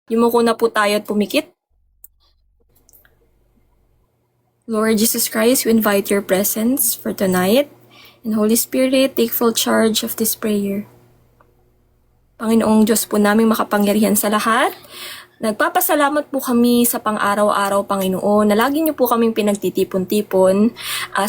Yumuko na po tayo at pumikit. Lord Jesus Christ, we invite your presence for tonight. And Holy Spirit, take full charge of this prayer. Panginoong Diyos po naming makapangyarihan sa lahat, nagpapasalamat po kami sa pang-araw-araw, Panginoon, na lagi niyo po kaming pinagtitipon-tipon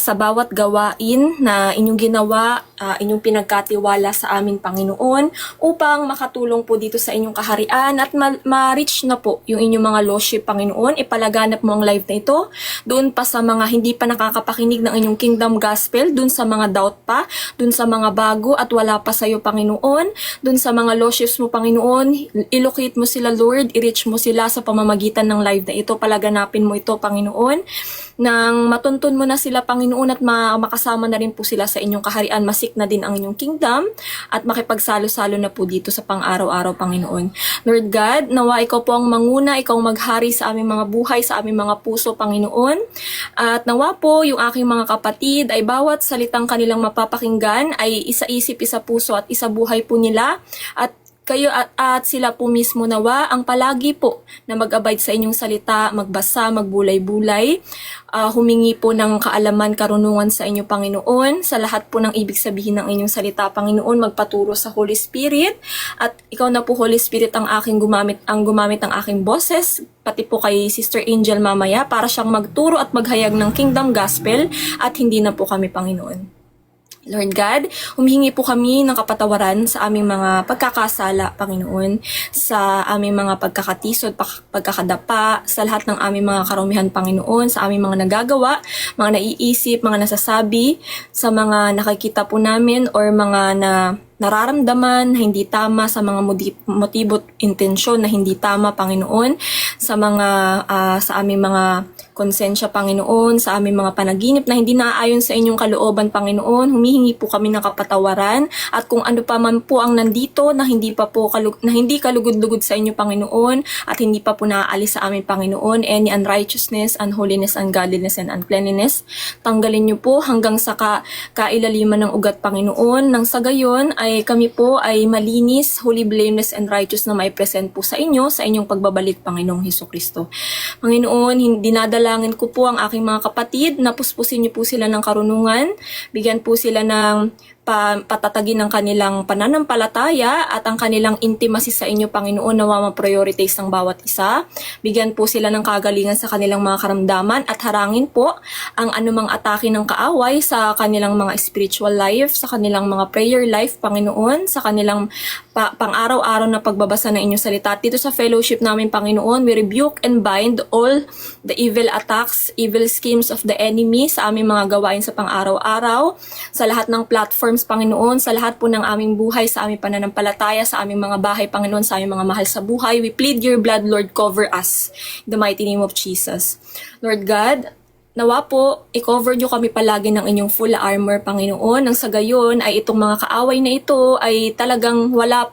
sa bawat gawain na inyong ginawa, inyong pinagkatiwala sa amin, Panginoon, upang makatulong po dito sa inyong kaharian at ma-reach na po yung inyong mga lordship, Panginoon. Ipalaganap mo ang live na ito doon pa sa mga hindi pa nakakapakinig ng inyong kingdom gospel, doon sa mga doubt pa, doon sa mga bago at wala pa sa iyo, Panginoon, doon sa mga lordships mo, Panginoon, ilocate mo sila, Lord, i-reach mo sila sa pamamagitan ng live na ito. Palaganapin mo ito, Panginoon, nang matuntun mo na sila, Panginoon, at makasama na rin po sila sa inyong kaharian. Masik na din ang inyong kingdom at makipagsalo-salo na po dito sa pang-araw-araw, Panginoon. Lord God, nawa ikaw po ang manguna, ikaw maghari sa aming mga buhay, sa aming mga puso, Panginoon. At nawa po yung aking mga kapatid ay bawat salitang kanilang mapapakinggan ay isa-isip, isa puso at isa buhay po nila. At kayo at sila po mismo nawa ang palagi po na mag-abide sa inyong salita, magbasa, magbulay-bulay, humingi po ng kaalaman, karunungan sa inyo, Panginoon, sa lahat po ng ibig sabihin ng inyong salita, Panginoon, magpaturo sa Holy Spirit, at ikaw na po, Holy Spirit, ang gumamit ng aking boses, pati po kay Sister Angel mamaya, para siyang magturo at maghayag ng Kingdom Gospel, at hindi na po kami, Panginoon. Lord God, humihingi po kami ng kapatawaran sa aming mga pagkakasala, Panginoon, sa aming mga pagkakatisod, pagkakadapa, sa lahat ng aming mga karumihan, Panginoon, sa aming mga nagagawa, mga naiisip, mga nasasabi, sa mga nakikita po namin or mga nararamdaman na hindi tama, sa mga motibo at intensyon na hindi tama, Panginoon, sa aming mga konsensya, Panginoon, sa aming mga panaginip na hindi naaayon sa inyong kalooban, Panginoon. Humihingi po kami ng kapatawaran, at kung ano pa man po ang nandito na hindi kalugod-lugod sa inyo, Panginoon, at hindi pa po naaalis sa amin, Panginoon, any unrighteousness, unholiness, ungodliness, and uncleanliness, tanggalin niyo po hanggang sa kailaliman ng ugat, Panginoon. Nang sa gayon ay kami po ay malinis, holy, blameless, and righteous na mai-present po sa inyo, sa inyong pagbabalik, Panginoong Hesukristo. Panginoon, dinadalangin ko po ang aking mga kapatid na puspusin niyo po sila ng karunungan, bigyan po sila ng patatagin ng kanilang pananampalataya at ang kanilang intimacy sa inyo, Panginoon, nawa ma-prioritize ng bawat isa. Bigyan po sila ng kagalingan sa kanilang mga karamdaman at harangin po ang anumang atake ng kaaway sa kanilang mga spiritual life, sa kanilang mga prayer life, Panginoon, sa kanilang pang-araw-araw na pagbabasa ng inyong salita. Dito sa fellowship namin, Panginoon, we rebuke and bind all the evil attacks, evil schemes of the enemy sa aming mga gawain sa pang-araw-araw, sa lahat ng platforms, Panginoon, sa lahat po ng aming buhay, sa aming pananampalataya, sa aming mga bahay, Panginoon, sa aming mga mahal sa buhay. We plead your blood, Lord, cover us. In the mighty name of Jesus. Lord God, nawa po, i-cover nyo kami palagi ng inyong full armor, Panginoon. Nang sa gayon ay itong mga kaaway na ito ay talagang wala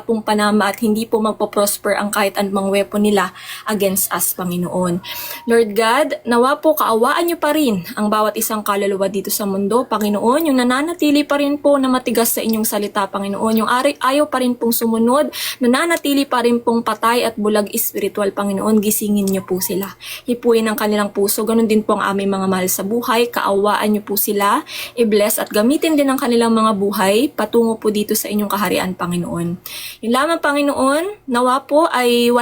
pong panama at hindi po magpo-prosper ang kahit anumang weapon nila against us, Panginoon. Lord God, nawa po kaawaan nyo pa rin ang bawat isang kaluluwa dito sa mundo, Panginoon. Yung nananatili pa rin po na matigas sa inyong salita, Panginoon. Yung ayaw pa rin pong sumunod, nananatili pa rin pong patay at bulag espiritual, Panginoon. Gisingin nyo po sila. Hipuin ang kanilang puso. Ganun din po ang aming mga mahal sa buhay, kaawaan niyo po sila, i-bless at gamitin din ang kanilang mga buhay patungo po dito sa inyong kaharian, Panginoon. Yung lamang, Panginoon, nawa po ay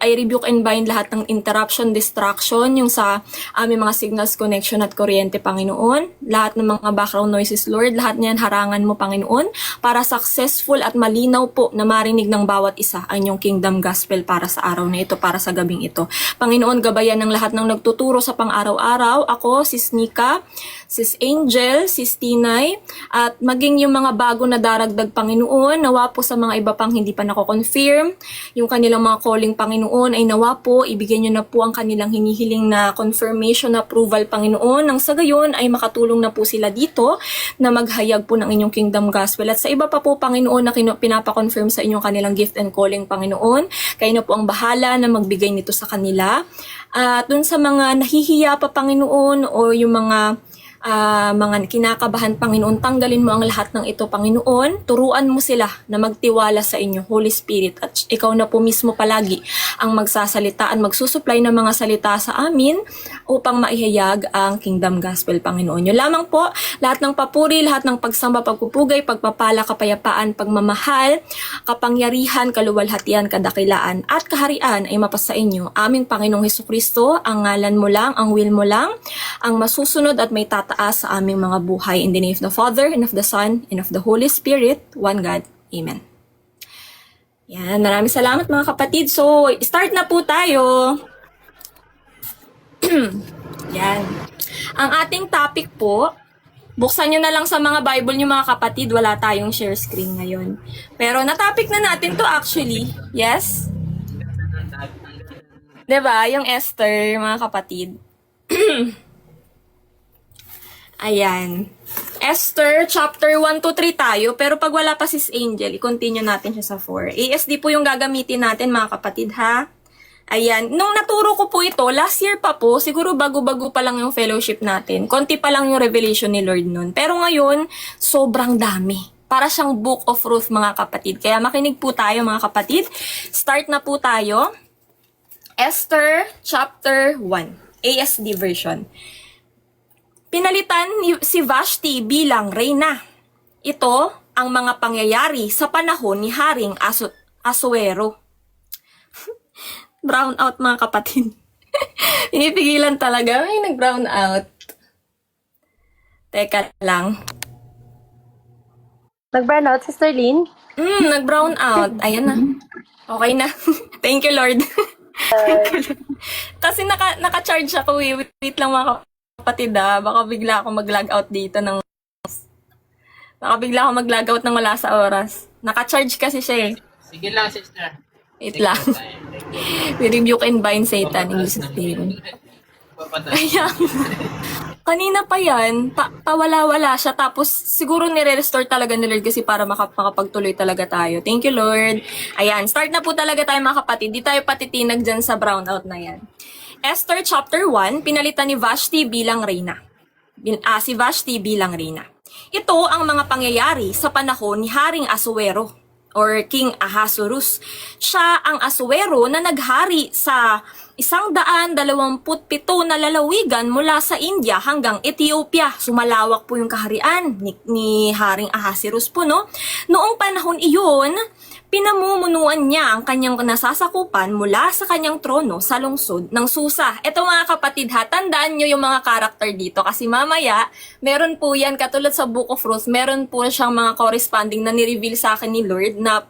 rebuke and bind lahat ng interruption, distraction, yung sa aming mga signals, connection at kuryente, Panginoon. Lahat ng mga background noises, Lord, lahat niyan harangan mo, Panginoon, para successful at malinaw po na marinig ng bawat isa ang inyong kingdom gospel para sa araw na ito, para sa gabing ito. Panginoon, gabayan ng lahat ng nagtuturo sa pang-araw-araw, ako, Sis Nika, Sis Angel, Sis Tinay, at maging yung mga bago na daragdag, Panginoon, nawa po sa mga iba pang hindi pa nako-confirm, yung kanilang mga calling, Panginoon, ay nawa po, ibigay nyo na po ang kanilang hinihiling na confirmation, approval, Panginoon, nang sa gayon ay makatulong na po sila dito na maghayag po ng inyong kingdom gospel. At sa iba pa po, Panginoon, na pinapakonfirm sa inyong kanilang gift and calling, Panginoon, kayo na po ang bahala na magbigay nito sa kanila. At dun sa mga nahihiya pa, Panginoon, o yung mga mga kinakabahan, Panginoon, tanggalin mo ang lahat ng ito, Panginoon. Turuan mo sila na magtiwala sa inyo, Holy Spirit. At ikaw na po mismo palagi ang magsasalita at magsusupply ng mga salita sa amin upang maihayag ang Kingdom Gospel, Panginoon. Yun lamang po, lahat ng papuri, lahat ng pagsamba, pagpupugay, pagpapala, kapayapaan, pagmamahal, kapangyarihan, kaluwalhatian, kadakilaan, at kaharian ay mapasa inyo. Aming Panginoong Hesukristo, ang ngalan mo lang, ang will mo lang, ang masusunod at may tataas sa aming mga buhay. In the name of the Father, and of the Son, and of the Holy Spirit, one God. Amen. Yan, maraming salamat mga kapatid. So, start na po tayo. Yan. Ang ating topic po, buksan nyo na lang sa mga Bible nyo mga kapatid, wala tayong share screen ngayon. Pero na-topic na natin to actually. Yes? Diba? Yung Esther, mga kapatid. Ayan. Esther, chapter 1 to 3 tayo. Pero pag wala pa sis Angel, i-continue natin siya sa 4. ASD po yung gagamitin natin, mga kapatid, ha? Ayan. Nung naturo ko po ito, last year pa po, siguro bago-bago pa lang yung fellowship natin. Konti pa lang yung revelation ni Lord nun. Pero ngayon, sobrang dami. Para siyang Book of Ruth, mga kapatid. Kaya makinig po tayo, mga kapatid. Start na po tayo. Esther chapter 1, ASD version. Pinalitan si Vashti bilang reyna. Ito ang mga pangyayari sa panahon ni Haring Asuero. Brown out mga kapatid. Pinipigilan talaga. Ay, nag-brown out. Teka lang. Nag-brown out, Sister Lynn? Nag-brown out. Ayan na. Okay na. Thank you, Lord. Kasi naka-charge ako eh. Wait lang mga kapatid baka bigla ako mag-log out dito ng wala sa oras. Naka-charge kasi siya eh. Sige lang, sister. Wait lang. We rebuke and bind Satan in Jesus' name. Ayan. Kanina pa yan, pawala-wala siya. Tapos siguro nire-restore talaga ni Lord kasi para makapagtuloy talaga tayo. Thank you, Lord. Ayan, start na po talaga tayo mga kapatid. Di tayo patitinag dyan sa brownout na yan. Esther chapter 1, pinalitan ni Vashti bilang reyna. Si Vashti bilang reyna. Ito ang mga pangyayari sa panahon ni Haring Asuero or King Ahasuerus. Siya ang Asuero na naghari sa 127 na lalawigan mula sa India hanggang Ethiopia. Sumalawak po yung kaharian ni Haring Ahasuerus po, no? Noong panahon iyon, pinamumunuan niya ang kanyang nasasakupan mula sa kanyang trono sa lungsod ng Susa. Ito mga kapatid ha, tandaan nyo yung mga karakter dito kasi mamaya, meron po yan, katulad sa Book of Ruth, meron po siyang mga corresponding na nireveal sa akin ni Lord na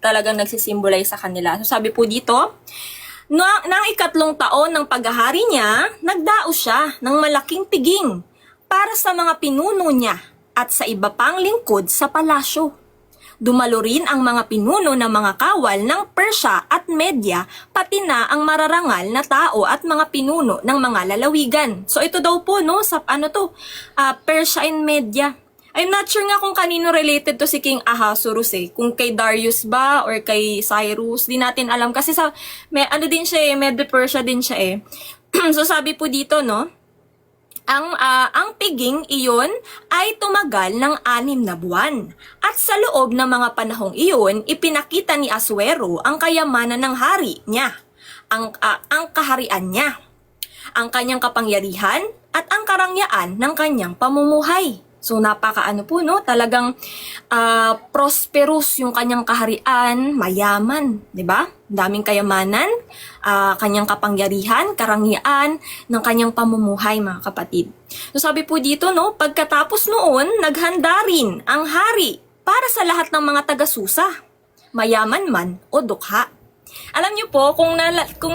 talagang nagsisimbolize sa kanila. So sabi po dito, nang ikatlong taon ng paghahari niya, nagdaos siya ng malaking tiging para sa mga pinuno niya at sa iba pang lingkod sa palasyo. Dumalo rin ang mga pinuno ng mga kawal ng Persya at Media, pati na ang mararangal na tao at mga pinuno ng mga lalawigan. So ito daw po, no, sa Persya and Media. I'm not sure nga kung kanino related to si King Ahasuerus eh. Kung kay Darius ba or kay Cyrus, di natin alam. Kasi din siya eh, Medo-Persia din siya eh. So sabi po dito, no, ang tiging iyon ay tumagal ng 6 na buwan. At sa loob ng mga panahong iyon, ipinakita ni Asuero ang kayamanan ng hari niya, ang kaharian niya, ang kanyang kapangyarihan at ang karangyaan ng kanyang pamumuhay. So napakaano po, no, talagang prosperous yung kanyang kaharian, mayaman, 'di ba? Daming kayamanan, kanyang kapangyarihan, karangyaan ng kanyang pamumuhay, mga kapatid. So sabi po dito, no, pagkatapos noon, naghanda rin ang hari para sa lahat ng mga taga-Susa, mayaman man o dukha. Alam niyo po, kung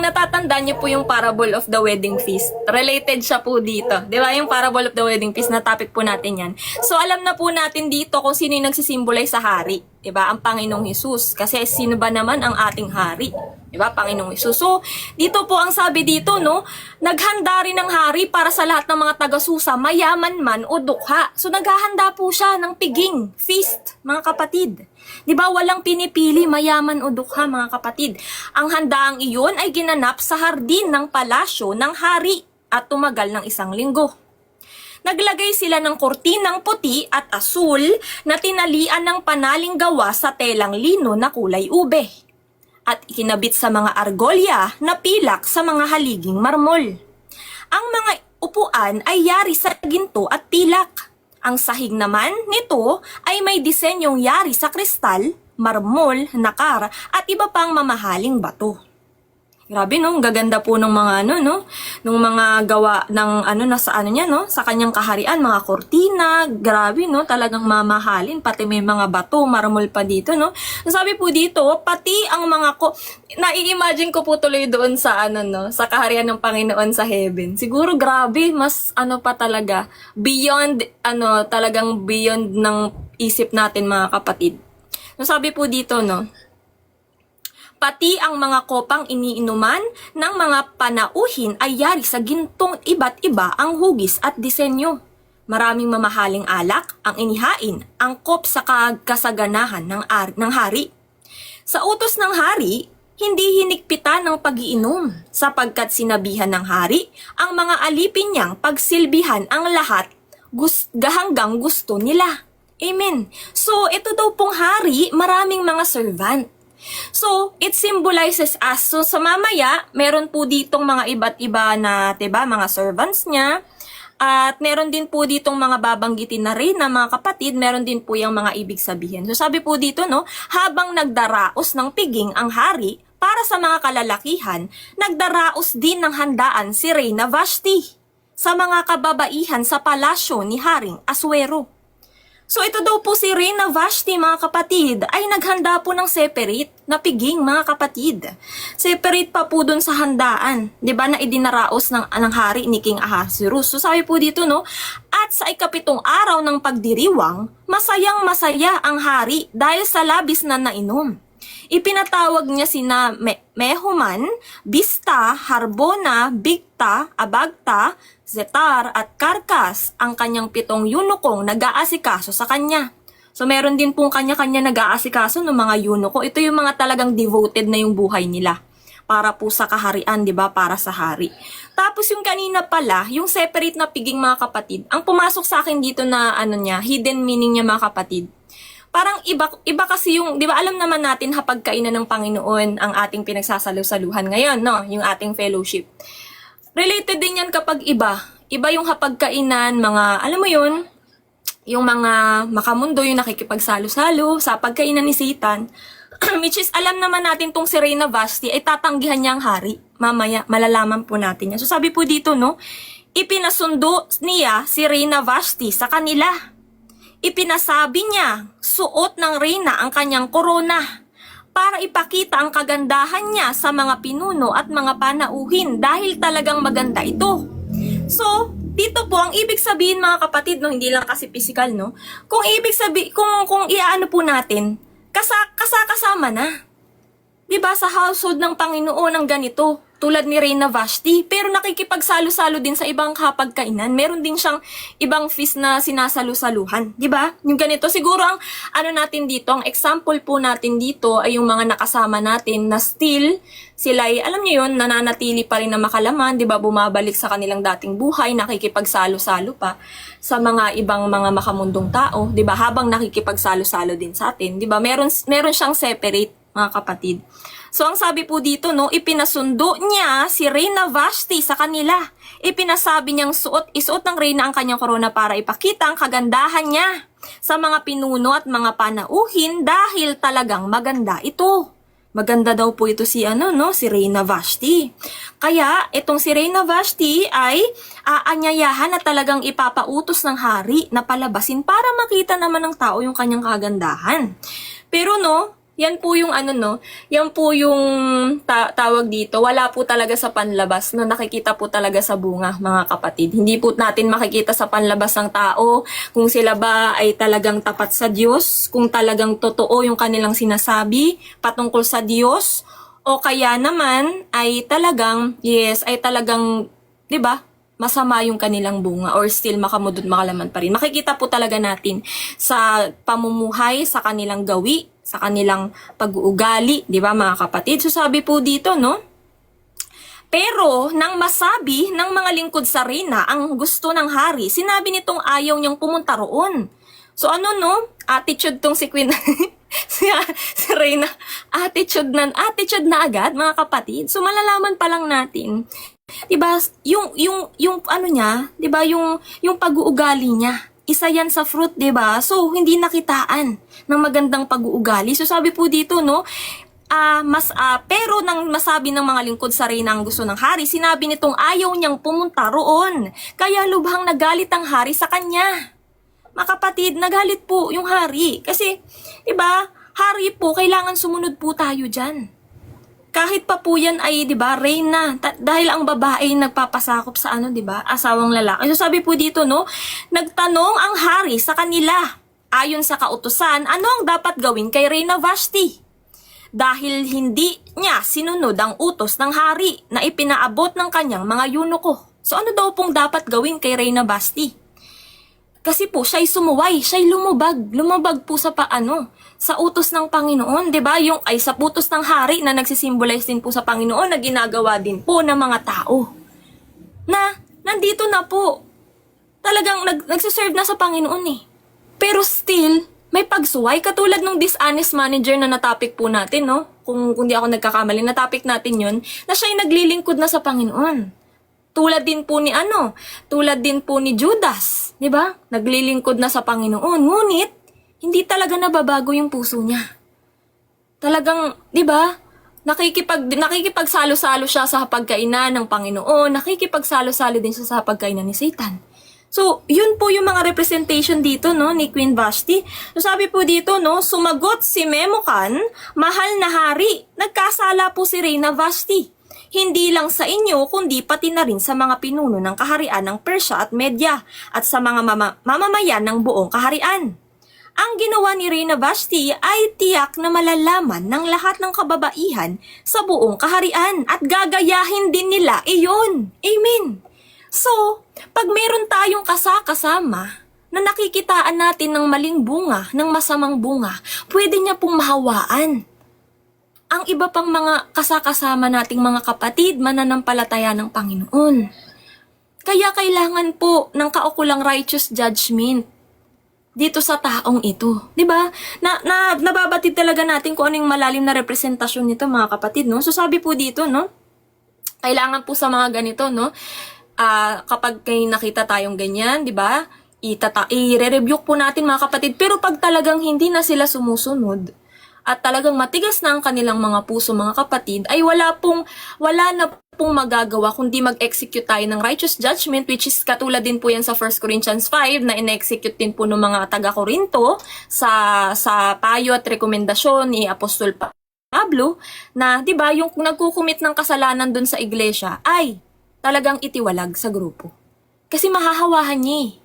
natatandaan niyo po yung parable of the wedding feast, related siya po dito. Di ba? Yung parable of the wedding feast, na topic po natin yan. So, alam na po natin dito kung sino yung nagsisimbolize sa hari. Di ba? Ang Panginoong Hesus. Kasi sino ba naman ang ating hari? Di ba? Panginoong Hesus. So, dito po ang sabi dito, no? Naghanda rin ng hari para sa lahat ng mga taga-Susa, mayaman man o dukha. So, naghahanda po siya ng piging, feast, mga kapatid. Di ba? Walang pinipili, mayaman o dukha, mga kapatid. Ang handaang iyon ay ginanap sa hardin ng palasyo ng hari at tumagal ng 1 linggo. Naglagay sila ng kortinang puti at asul na tinalian ng panaling gawa sa telang lino na kulay ube at ikinabit sa mga argolya na pilak sa mga haliging marmol. Ang mga upuan ay yari sa ginto at pilak. Ang sahig naman nito ay may disenyong yari sa kristal, marmol, nakar at iba pang mamahaling bato. Grabe no, gaganda po ng mga nung mga gawa ng nasa niya sa kanyang kaharian, mga kortina, grabe no, talagang mamahalin, pati may mga bato, marmol pa dito no. Sabi po dito, pati ang mga nai-imagine ko po tuloy doon sa sa kaharian ng Panginoon sa heaven. Siguro grabe, mas pa talaga, beyond talagang beyond ng isip natin mga kapatid. Sabi po dito pati ang mga kopang iniinuman ng mga panauhin ay yari sa gintong iba't iba ang hugis at disenyo. Maraming mamahaling alak ang inihain, angkop sa kasaganahan ng hari. Sa utos ng hari, hindi hinikpitan ng pag-iinom sapagkat sinabihan ng hari ang mga alipin niyang pagsilbihan ang lahat hanggang gusto nila. Amen. So, ito daw pong hari, maraming mga servant. So, it symbolizes us. So, sa mamaya, meron po ditong mga iba't iba na, mga servants niya. At meron din po ditong mga babanggitin na rin na mga kapatid, meron din po yung mga ibig sabihin. So, sabi po dito, habang nagdaraos ng piging ang hari, para sa mga kalalakihan, nagdaraos din ng handaan si Reyna Vashti sa mga kababaihan sa palasyo ni Haring Aswero. So ito daw po si Reyna Vashti mga kapatid ay naghanda po ng separate na piging mga kapatid. Separate pa po dun sa handaan, 'di ba, na idinaraos ng hari ni King Ahasuerus. So sabi po dito at sa ikapitong araw ng pagdiriwang, masayang masaya ang hari dahil sa labis na nainom. Ipinatawag niya sina Mehuman, Bista, Harbona, Bigta, Abagta, Zetar at Karkas, ang kanyang 7 yunukong nag-aasikaso sa kanya. So meron din pong kanya-kanya nag-aasikaso ng mga yunoko. Ito yung mga talagang devoted na yung buhay nila para po sa kaharian, 'di ba? Para sa hari. Tapos yung kanina pala, yung separate na piging mga kapatid, ang pumasok sa akin dito na hidden meaning niya mga kapatid. Parang iba kasi yung, 'di ba, alam naman natin hapagkainan ng Panginoon ang ating pinagsasalu-saluhan ngayon, yung ating fellowship. Related din yan kapag iba yung hapagkainan, mga, alam mo yun, yung mga makamundo, yung nakikipagsalo-salo sa pagkainan ni Satan, which is, alam naman natin tong si Reyna Vashti ay tatanggihan niya ang hari. Mamaya, malalaman po natin yan. So sabi po dito, ipinasundo niya si Reyna Vashti sa kanila. Ipinasabi niya, suot ng Reyna ang kanyang korona para ipakita ang kagandahan niya sa mga pinuno at mga panauhin dahil talagang maganda ito. So, dito po ang ibig sabihin mga kapatid, hindi lang kasi physical, kung ibig sabihin, kung iaano po natin, kasama na. 'Di ba sa household ng Panginoon ng ganito, tulad ni Reyna Vashti, pero nakikipagsalo-salo din sa ibang hapagkainan. Meron din siyang ibang feast na sinasalo-saluhan, 'di ba? Yung ganito siguro ang natin dito, ang example po natin dito ay yung mga nakasama natin na still sila ay, alam niyo yun, nananatili pa rin na makalaman, 'di ba? Bumabalik sa kanilang dating buhay, nakikipagsalo-salo pa sa mga ibang mga makamundong tao, 'di ba? Habang nakikipagsalo-salo din sa atin, 'di ba? Meron siyang separate mga kapatid. So, ang sabi po dito, ipinasundo niya si Reyna Vashti sa kanila. Ipinasabi niyang isuot ng Reyna ang kanyang korona para ipakita ang kagandahan niya sa mga pinuno at mga panauhin dahil talagang maganda ito. Maganda daw po ito si Reyna Vashti. Kaya, itong si Reyna Vashti ay aanyayahan na talagang ipapautos ng hari na palabasin para makita naman ng tao yung kanyang kagandahan. Pero yan po yung yan po yung tawag dito. Wala po talaga sa panlabas, nakikita po talaga sa bunga, mga kapatid. Hindi po natin makikita sa panlabas ng tao kung sila ba ay talagang tapat sa Diyos, kung talagang totoo yung kanilang sinasabi patungkol sa Diyos, o kaya naman ay talagang, 'di ba? Masama yung kanilang bunga or still makamudod makalaman pa rin. Makikita po talaga natin sa pamumuhay, sa kanilang gawi, sa kanilang pag-uugali, 'di ba mga kapatid? So sabi po dito, Pero nang masabi ng mga lingkod sa reyna ang gusto ng hari, sinabi nitong ayaw niyang pumunta roon. So ano no? Attitude tong si Queen. si Reyna. Attitude na agad mga kapatid. So malalaman pa lang natin, 'di ba? Yung ano niya, 'di ba? Yung pag-uugali niya. Isa yan sa fruit, 'di ba? So hindi nakitaan ng magandang pag-uugali. So sabi po dito, no, pero nang masabi ng mga lingkod sa reyna ang gusto ng hari, sinabi nitong ayaw niyang pumunta roon. Kaya lubhang nagalit ang hari sa kanya. Mga kapatid, nagalit po yung hari. Kasi, diba, hari po, kailangan sumunod po tayo dyan. Kahit pa po yan ay, diba, reyna. Dahil ang babae nagpapasakop sa diba, asawang lalaki. So sabi po dito, no, nagtanong ang hari sa kanila. Ayon sa kautusan, ano ang dapat gawin kay Reyna Vashti? Dahil hindi niya sinunod ang utos ng hari na ipinaabot ng kanyang mga eunuko. So ano daw pong dapat gawin kay Reyna Vashti? Kasi po siya'y sumuway, siya'y lumabag po sa sa utos ng Panginoon, 'di ba? Yung ay sa utos ng hari na nagsisimbolize din po sa Panginoon na ginagawa din po ng mga tao. Na nandito na po. Talagang nagsiserve na sa Panginoon eh. Pero still may pagsuway katulad ng dishonest manager na natopic po natin, no? Kung di ako nagkakamali, natopic natin 'yon, na siya'y naglilingkod na sa Panginoon. Tulad din po ni Judas, 'di ba? Naglilingkod na sa Panginoon, ngunit hindi talaga nababago yung puso niya. Talagang, 'di ba? Nakikipagsalo-salo siya sa pagkainan ng Panginoon, nakikipagsalo-salo din siya sa pagkainan ni Satan. So, yun po yung mga representation dito, no, ni Queen Vashti. So, sabi po dito, no, sumagot si Memucan, mahal na hari, nagkasala po si Reyna Vashti. Hindi lang sa inyo, kundi pati na rin sa mga pinuno ng kaharian ng Persia at Media at sa mga mamamayan ng buong kaharian. Ang ginawa ni Reyna Vashti ay tiyak na malalaman ng lahat ng kababaihan sa buong kaharian at gagayahin din nila iyon. Amen. So, pag meron tayong kasama na nakikitaan natin ng maling bunga, ng masamang bunga, pwede niya pong mahawaan ang iba pang mga kasama nating mga kapatid, mananampalataya ng Panginoon. Kaya kailangan po ng kaukulang righteous judgment dito sa taong ito. 'Di ba? Nababatid talaga natin kung anong malalim na representasyon nito, mga kapatid, no? So sabi po dito, no? Kailangan po sa mga ganito, no? Kapag may nakita tayong ganyan, 'di ba? I-re-review po natin, mga kapatid. Pero pag talagang hindi na sila sumusunod at talagang matigas na ang kanilang mga puso, mga kapatid, ay wala na pong magagawa kundi mag-execute tayo ng righteous judgment, which is katulad din po yan sa 1 Corinthians 5 na in-execute din po ng mga taga-Korinto sa payo at rekomendasyon ni Apostol Pablo na, 'di ba, yung nagkukumit ng kasalanan dun sa iglesia ay talagang itiwalag sa grupo. Kasi mahahawahan niya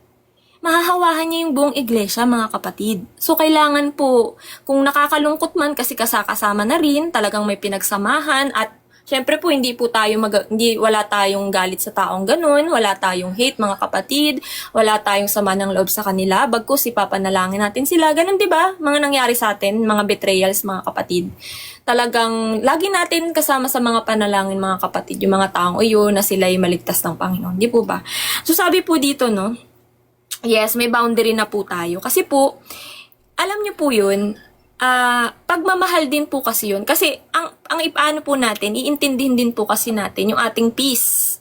yung buong iglesia, mga kapatid. So, kailangan po, kung nakakalungkot man kasi kasama na rin, talagang may pinagsamahan at syempre po, wala tayong galit sa taong ganun, wala tayong hate, mga kapatid, wala tayong sama ng loob sa kanila, bagkus ipapanalangin natin sila, ganun, 'di ba? Mga nangyari sa atin, mga betrayals, mga kapatid. Talagang lagi natin kasama sa mga panalangin, mga kapatid, yung mga taong iyon na sila ay maligtas ng Panginoon, di po ba? So sabi po dito, no, yes, may boundary na po tayo. Kasi po, alam niyo po yun, pagmamahal din po kasi yun. Kasi ang ipaano po natin, iintindihin din po kasi natin yung ating peace.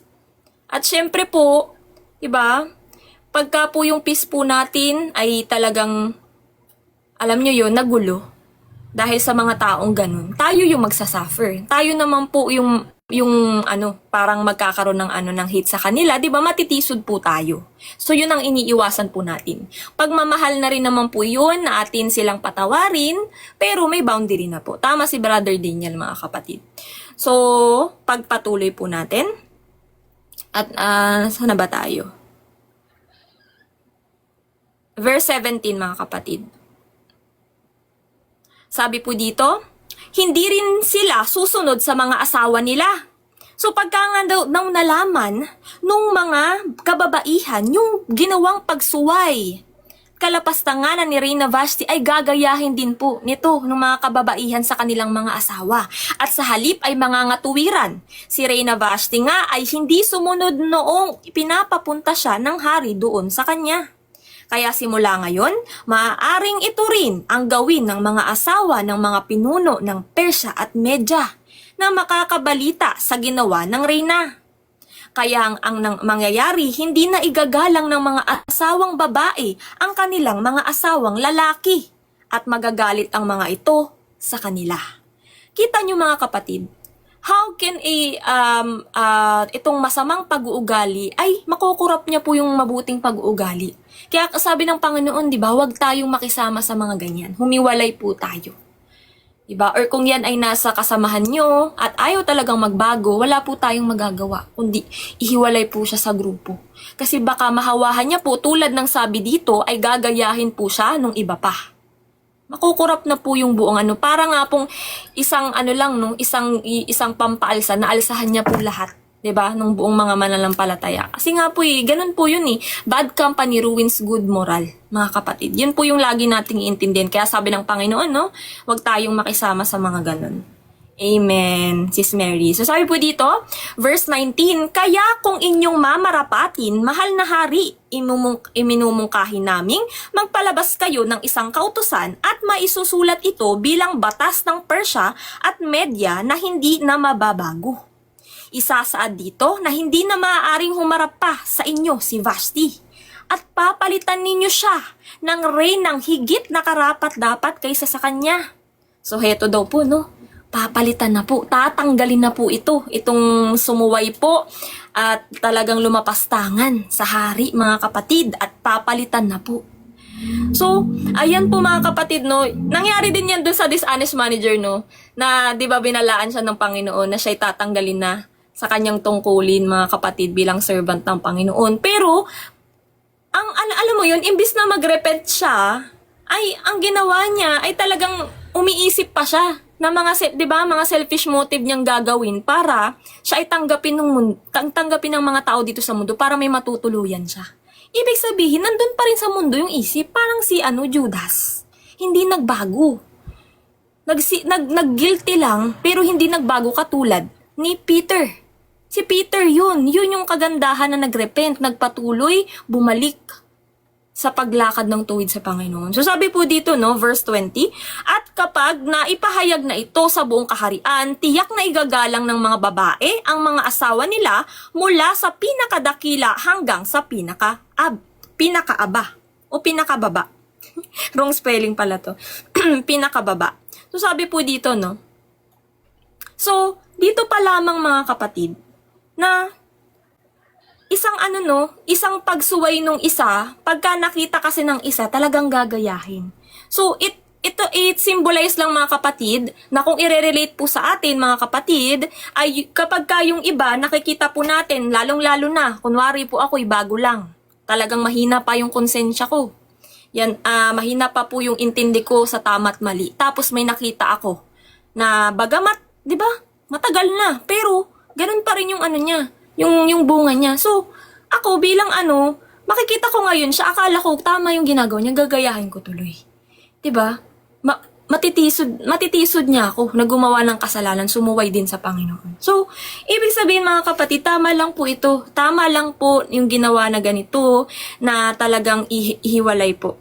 At syempre po, diba, pagka po yung peace po natin ay talagang, alam nyo yun, nagulo. Dahil sa mga taong ganun, tayo yung magsasuffer. Tayo naman po yung parang magkakaroon ng hate sa kanila, 'di ba? Matitisod po tayo. So 'yun ang iniiwasan po natin. Pagmamahal na rin naman po 'yun na atin silang patawarin, pero may boundary na po. Tama si Brother Daniel, mga kapatid. So, pagpatuloy po natin. At sana ba tayo? Verse 17, mga kapatid. Sabi po dito, hindi rin sila susunod sa mga asawa nila. So pagka nga daw nalaman nung mga kababaihan yung ginawang pagsuway kalapastanganan ni Reyna Vashti ay gagayahin din po nito ng mga kababaihan sa kanilang mga asawa. At sa halip ay mangangatuwiran. Si Reyna Vashti nga ay hindi sumunod noong pinapapunta siya ng hari doon sa kanya. Kaya simula ngayon, maaaring ito rin ang gawin ng mga asawa ng mga pinuno ng Persya at Media na makakabalita sa ginawa ng reyna. Kaya ang mangyayari, hindi na igagalang ng mga asawang babae ang kanilang mga asawang lalaki at magagalit ang mga ito sa kanila. Kita nyo mga kapatid, how can itong masamang pag-uugali ay makukurap niya po yung mabuting pag-uugali. Kaya sabi ng Panginoon, di ba, huwag tayong makisama sa mga ganyan. Humiwalay po tayo. Diba? Or kung yan ay nasa kasamahan nyo at ayaw talagang magbago, wala po tayong magagawa. Kundi ihiwalay po siya sa grupo. Kasi baka mahawahan niya po, tulad ng sabi dito, ay gagayahin po siya nung iba pa. Makukurap na po yung buong para nga pong isang isang pampaalsa, naalsahan niya po lahat. 'Di ba? Nung buong mga mananampalataya. Kasi nga po ganun po yun Bad company ruins good moral, mga kapatid. Yun po yung lagi nating iintindihan. Kaya sabi ng Panginoon, huwag tayong makisama sa mga ganun. Amen, Sis Mary. So sabi po dito, verse 19, kaya kung inyong mamarapatin, mahal na hari, iminumungkahi naming magpalabas kayo ng isang kautusan at maisusulat ito bilang batas ng Persya at Media na hindi na mababago. Isasaad dito na hindi na maaaring humarap pa sa inyo si Vashti at papalitan ninyo siya ng reynang higit na karapat-dapat kaysa sa kanya. So heto daw po papalitan na po, tatanggalin na po itong sumuway po at talagang lumapastangan sa hari mga kapatid at papalitan na po. So, ayan po mga kapatid nangyari din yan dun sa dishonest manager na 'di ba binalaan siya ng Panginoon na siya'y tatanggalin na sa kanyang tungkulin mga kapatid bilang servant ng Panginoon. Pero, alam mo yun, imbis na mag-repent siya, ay ang ginawa niya ay talagang umiisip pa siya na mga selfish motive niyang gagawin para siya ay tanggapin ng mga tao dito sa mundo para may matutuluyan siya. Ibig sabihin, nandun pa rin sa mundo yung isip, parang si Judas. Hindi nagbago. Nag-guilty lang, pero hindi nagbago katulad ni Peter. Si Peter yun yung kagandahan na nagrepent, nagpatuloy, bumalik sa paglakad ng tuwid sa Panginoon. So sabi po dito, verse 20, at kapag naipahayag na ito sa buong kaharian, tiyak na igagalang ng mga babae ang mga asawa nila mula sa pinakadakila hanggang sa pinakaaba o pinakababa. Wrong spelling pala to. Pinakababa. So sabi po dito, So, dito pa lamang mga kapatid, na isang pagsuway nung isa, pagka nakita kasi ng isa, talagang gagayahin. So, it symbolize lang mga kapatid, na kung i-relate po sa atin mga kapatid, ay kapag yung iba, nakikita po natin, lalong-lalo na, kunwari po ako'y bago lang. Talagang mahina pa yung konsensya ko. Yan, mahina pa po yung intindi ko sa tama at mali. Tapos may nakita ako, na bagamat, di ba, matagal na, pero, ganun pa rin yung niya, yung bunga niya. So, ako bilang makikita ko ngayon siya, akala ko tama yung ginagawa niya, gagayahin ko tuloy. 'Di ba? Matitisod niya ako na gumawa ng kasalanan, sumuway din sa Panginoon. So, ibig sabihin mga kapatid, tama lang po ito. Tama lang po yung ginawa na ganito na talagang ihiwalay po.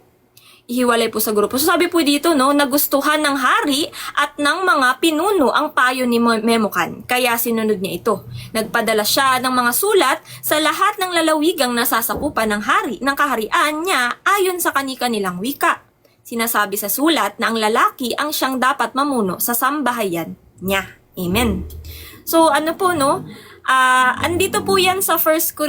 Ihiwalay po sa grupo. So sabi po dito, nagustuhan ng hari at ng mga pinuno ang payo ni Memucan. Kaya sinunod niya ito. Nagpadala siya ng mga sulat sa lahat ng lalawigang nasasakupan ng hari, ng kaharian niya ayon sa kani-kanilang wika. Sinasabi sa sulat na ang lalaki ang siyang dapat mamuno sa sambahayan niya. Amen. So andito po yan sa 1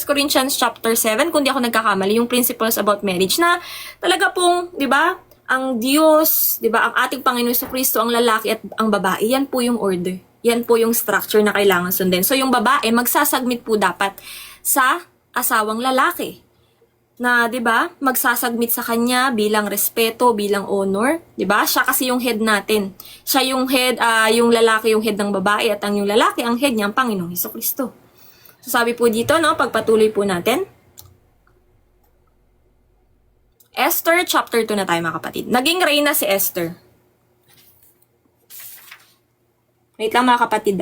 Corinthians chapter 7, kung di ako nagkakamali, yung principles about marriage na talaga pong, 'di ba? Ang Diyos, 'di ba? Ang ating Panginoon Jesucristo, ang lalaki at ang babae, yan po yung order. Yan po yung structure na kailangan sundin. So yung babae magsasubmit po dapat sa asawang lalaki. Na 'di ba? Magsasubmit sa kanya bilang respeto, bilang honor, 'di ba? Siya kasi yung head natin. Siya yung head, yung lalaki yung head ng babae at yung lalaki ang head niya, ang Panginoong Jesucristo. So sabi po dito, pagpatuloy po natin. Esther chapter 2 na tayo mga kapatid. Naging reyna si Esther. Wait lang mga kapatid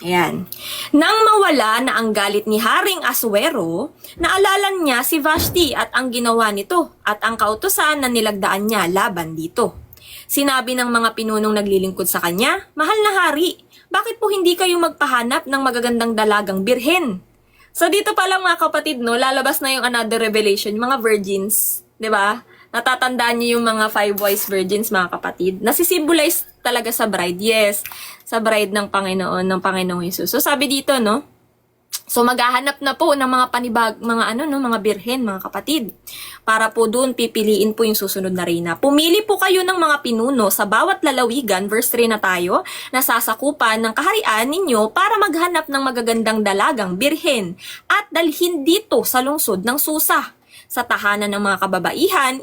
Ayan. Nang mawala na ang galit ni Haring Aswero, naalala niya si Vashti at ang ginawa nito at ang kautusan na nilagdaan niya laban dito. Sinabi ng mga pinunong naglilingkod sa kanya, "Mahal na hari, bakit po hindi kayo magpahanap ng magagandang dalagang birhen?" So dito pa lang mga kapatid, lalabas na yung another revelation, yung mga virgins, 'di ba? Natatandaan niyo yung mga 5 wise virgins mga kapatid. Nasisimbolize talaga sa bride. Yes, sa bride ng Panginoong Hesus. So sabi dito, So maghahanap na po ng mga mga birhen, mga kapatid. Para po doon pipiliin po yung susunod na reyna. Pumili po kayo ng mga pinuno sa bawat lalawigan, verse 3 na tayo, na sasakupan ng kaharian ninyo para maghanap ng magagandang dalagang birhen at dalhin dito sa lungsod ng Susa. Sa tahanan ng mga kababaihan,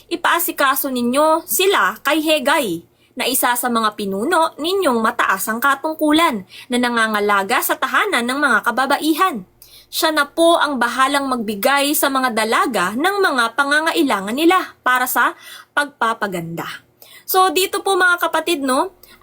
ipaasikaso ninyo sila kay Hegay, na isa sa mga pinuno ninyong mataas ang katungkulan na nangangalaga sa tahanan ng mga kababaihan. Siya na po ang bahalang magbigay sa mga dalaga ng mga pangangailangan nila para sa pagpapaganda. So dito po mga kapatid,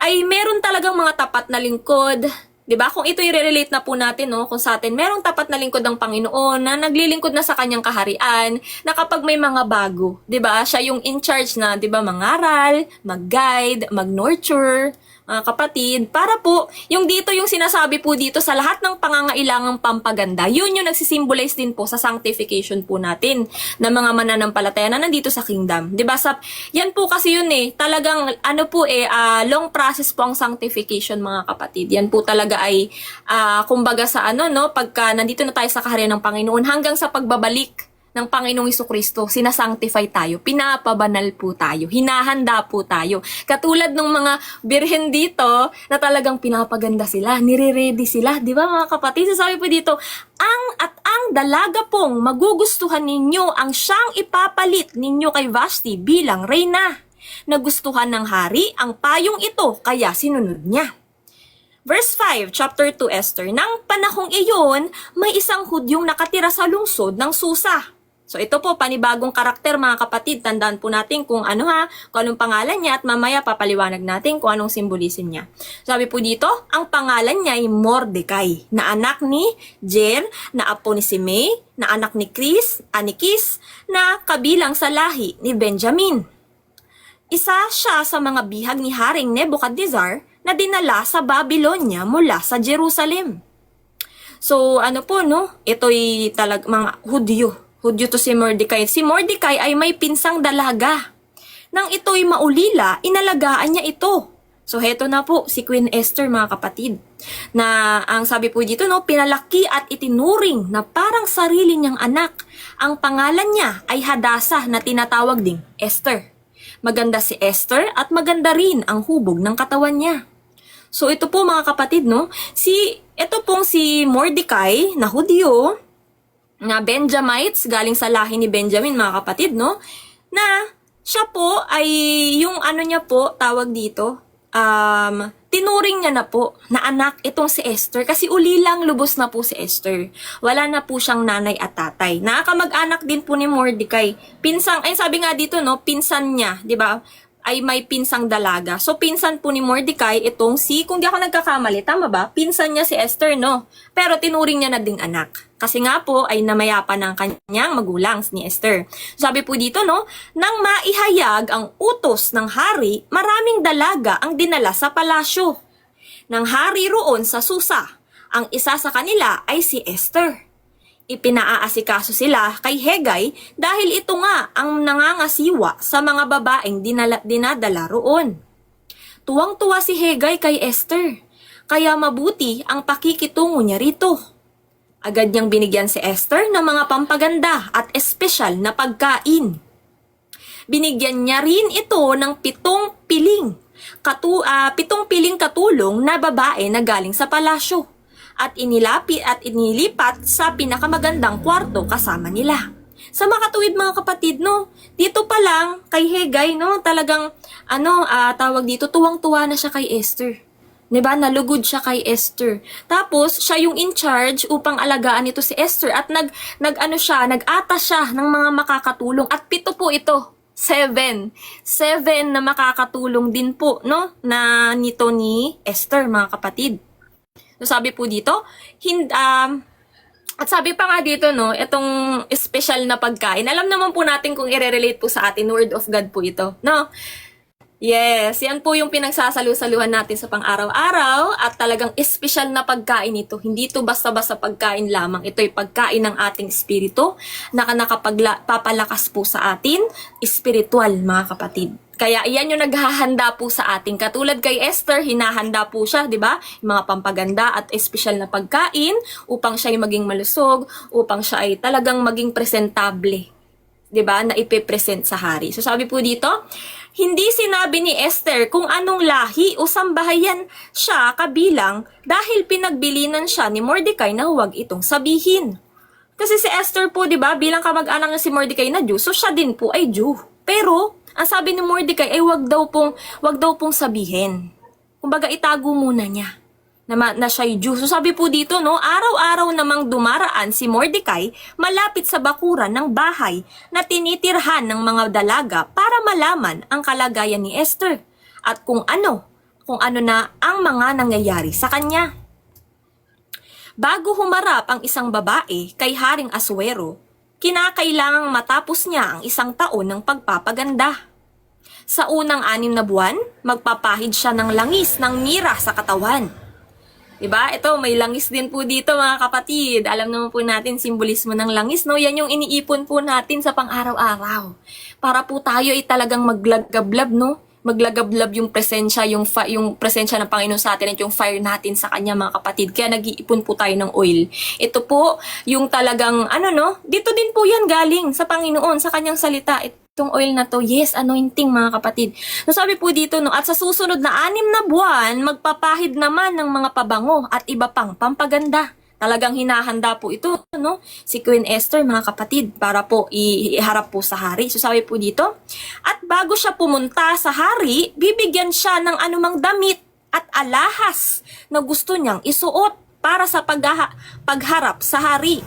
ay meron talagang mga tapat na lingkod. 'Di ba? Kung ito i-relate na po natin, kung sa atin merong tapat na lingkod ng Panginoon na naglilingkod na sa kanyang kaharian, na kapag may mga bago, 'di ba? Siya yung in charge na, 'di ba, mangaral, mag-guide, mag-nurture, mga kapatid, para po yung dito yung sinasabi po dito sa lahat ng pangangailangang pampaganda. Yun yung nagsisimbolize din po sa sanctification po natin ng mga mananampalataya na nandito sa kingdom. 'Di ba? Yan po kasi yun talagang long process po ang sanctification mga kapatid. Yan po talaga ay kumbaga sa pagka nandito na tayo sa kaharian ng Panginoon hanggang sa pagbabalik ng Panginoong Jesucristo, sinasanctify tayo, pinapabanal po tayo, hinahanda po tayo. Katulad ng mga birhen dito na talagang pinapaganda sila, nire-ready sila, di ba mga kapatid? Sasabi po dito, ang dalaga pong magugustuhan ninyo ang siyang ipapalit ninyo kay Vashti bilang reyna. Nagustuhan ng hari ang payong ito, kaya sinunod niya. Verse 5, chapter 2 Esther, nang panahong iyon, may isang Hudyong nakatira sa lungsod ng Susa. So ito po, panibagong karakter mga kapatid. Tandaan po natin kung anong pangalan niya at mamaya papaliwanag natin kung anong simbolism niya. Sabi po dito, ang pangalan niya ay Mordecai, na anak ni Jer, na apo ni Simei, na anak ni Anikis, na kabilang sa lahi ni Benjamin. Isa siya sa mga bihag ni Haring Nebuchadnezzar na dinala sa Babylonia mula sa Jerusalem. So ito'y mga Hudyo to si Mordecai. Si Mordecai ay may pinsang dalaga. Nang ito'y maulila, inalagaan niya ito. So heto na po si Queen Esther mga kapatid. Na ang sabi po dito, pinalaki at itinuring na parang sarili niyang anak. Ang pangalan niya ay Hadasa na tinatawag ding Esther. Maganda si Esther at maganda rin ang hubog ng katawan niya. So ito po mga kapatid, ito pong si Mordecai na Hudyo, na Benjamites, galing sa lahi ni Benjamin mga kapatid, na siya po ay yung niya po, tawag dito, tinuring niya na po na anak itong si Esther kasi ulilang lubos na po si Esther. Wala na po siyang nanay at tatay. Nakakamag-anak din po ni Mordecai. Sabi nga dito, pinsan niya, di ba? Ay may pinsang dalaga. So, pinsan po ni Mordecai itong kung di ako nagkakamali, tama ba? Pinsan niya si Esther, Pero tinuring niya na ding anak. Kasi nga po, ay namayapa ng kanyang magulang ni Esther. Sabi po dito, nang maihayag ang utos ng hari, maraming dalaga ang dinala sa palasyo ng hari roon sa Susa. Ang isa sa kanila ay si Esther. Ipinaaasikaso sila kay Hegay dahil ito nga ang nangangasiwa sa mga babaeng dinadala roon. Tuwang-tuwa si Hegay kay Esther, kaya mabuti ang pakikitungo niya rito. Agad niyang binigyan si Esther ng mga pampaganda at espesyal na pagkain. Binigyan niya rin ito ng 7 piling katulong na babae na galing sa palasyo. At inilipat sa pinakamagandang kwarto kasama nila. Sa makatuwid mga kapatid, dito pa lang kay Hegay, talagang, tawag dito, tuwang-tuwa na siya kay Esther. 'Diba? Nalugod siya kay Esther. Tapos, siya yung in charge upang alagaan ito si Esther at nag-ata siya ng mga makakatulong at 7 po ito. 7 na makakatulong din po, no? Na nito ni Esther, mga kapatid. So, sabi po dito, at sabi pa nga dito, no, itong special na pagkain. Alam naman po natin kung i-relate po sa atin, Word of God po ito, no? Yes, yan po yung pinagsasalu-saluhan natin sa pang-araw-araw at talagang espesyal na pagkain ito. Hindi ito basta-basta pagkain lamang. Ito ay pagkain ng ating espiritu na nakapagpapalakas po sa atin, espiritual, mga kapatid. Kaya iyan yung naghahanda po sa atin. Katulad kay Esther, hinahanda po siya, di ba? Yung mga pampaganda at espesyal na pagkain upang siya ay maging malusog, upang siya ay talagang maging presentable. 'Di ba, na ipe-present sa hari. So sabi po dito, hindi sinabi ni Esther kung anong lahi o sambahayan siya kabilang dahil pinagbilinan siya ni Mordecai na huwag itong sabihin. Kasi si Esther po, 'di ba, bilang kamag-anak niya si Mordecai na Jew, so siya din po ay Jew. Pero ang sabi ni Mordecai ay wag daw pong sabihin. Kumbaga itago muna niya na siya'y Jew. So sabi po dito, no, araw-araw namang dumaraan si Mordecai malapit sa bakuran ng bahay na tinitirhan ng mga dalaga para malaman ang kalagayan ni Esther at kung ano na ang mga nangyayari sa kanya. Bago humarap ang isang babae kay Haring Asuero, kinakailangang matapos niya ang 1 taon ng pagpapaganda. Sa unang 6 na buwan, magpapahid siya ng langis ng mira sa katawan. Diba? Ito, may langis din po dito, mga kapatid. Alam naman po natin, simbolismo ng langis, no? Yan yung iniipon po natin sa pang-araw-araw. Para po tayo ay talagang maglagablab, no? Maglagablab yung presensya, yung presensya ng Panginoon sa atin at yung fire natin sa Kanya, mga kapatid. Kaya nag-iipon po tayo ng oil. Ito po, yung talagang, dito din po yan galing sa Panginoon, sa Kanyang salita. Itong oil na to, yes, anointing, mga kapatid. So sabi po dito, no, at sa susunod na 6 na buwan, magpapahid naman ng mga pabango at iba pang pampaganda. Talagang hinahanda po ito, no, si Queen Esther, mga kapatid, para po iharap po sa hari. So sabi po dito, at bago siya pumunta sa hari, bibigyan siya ng anumang damit at alahas na gusto niyang isuot para sa pagharap sa hari.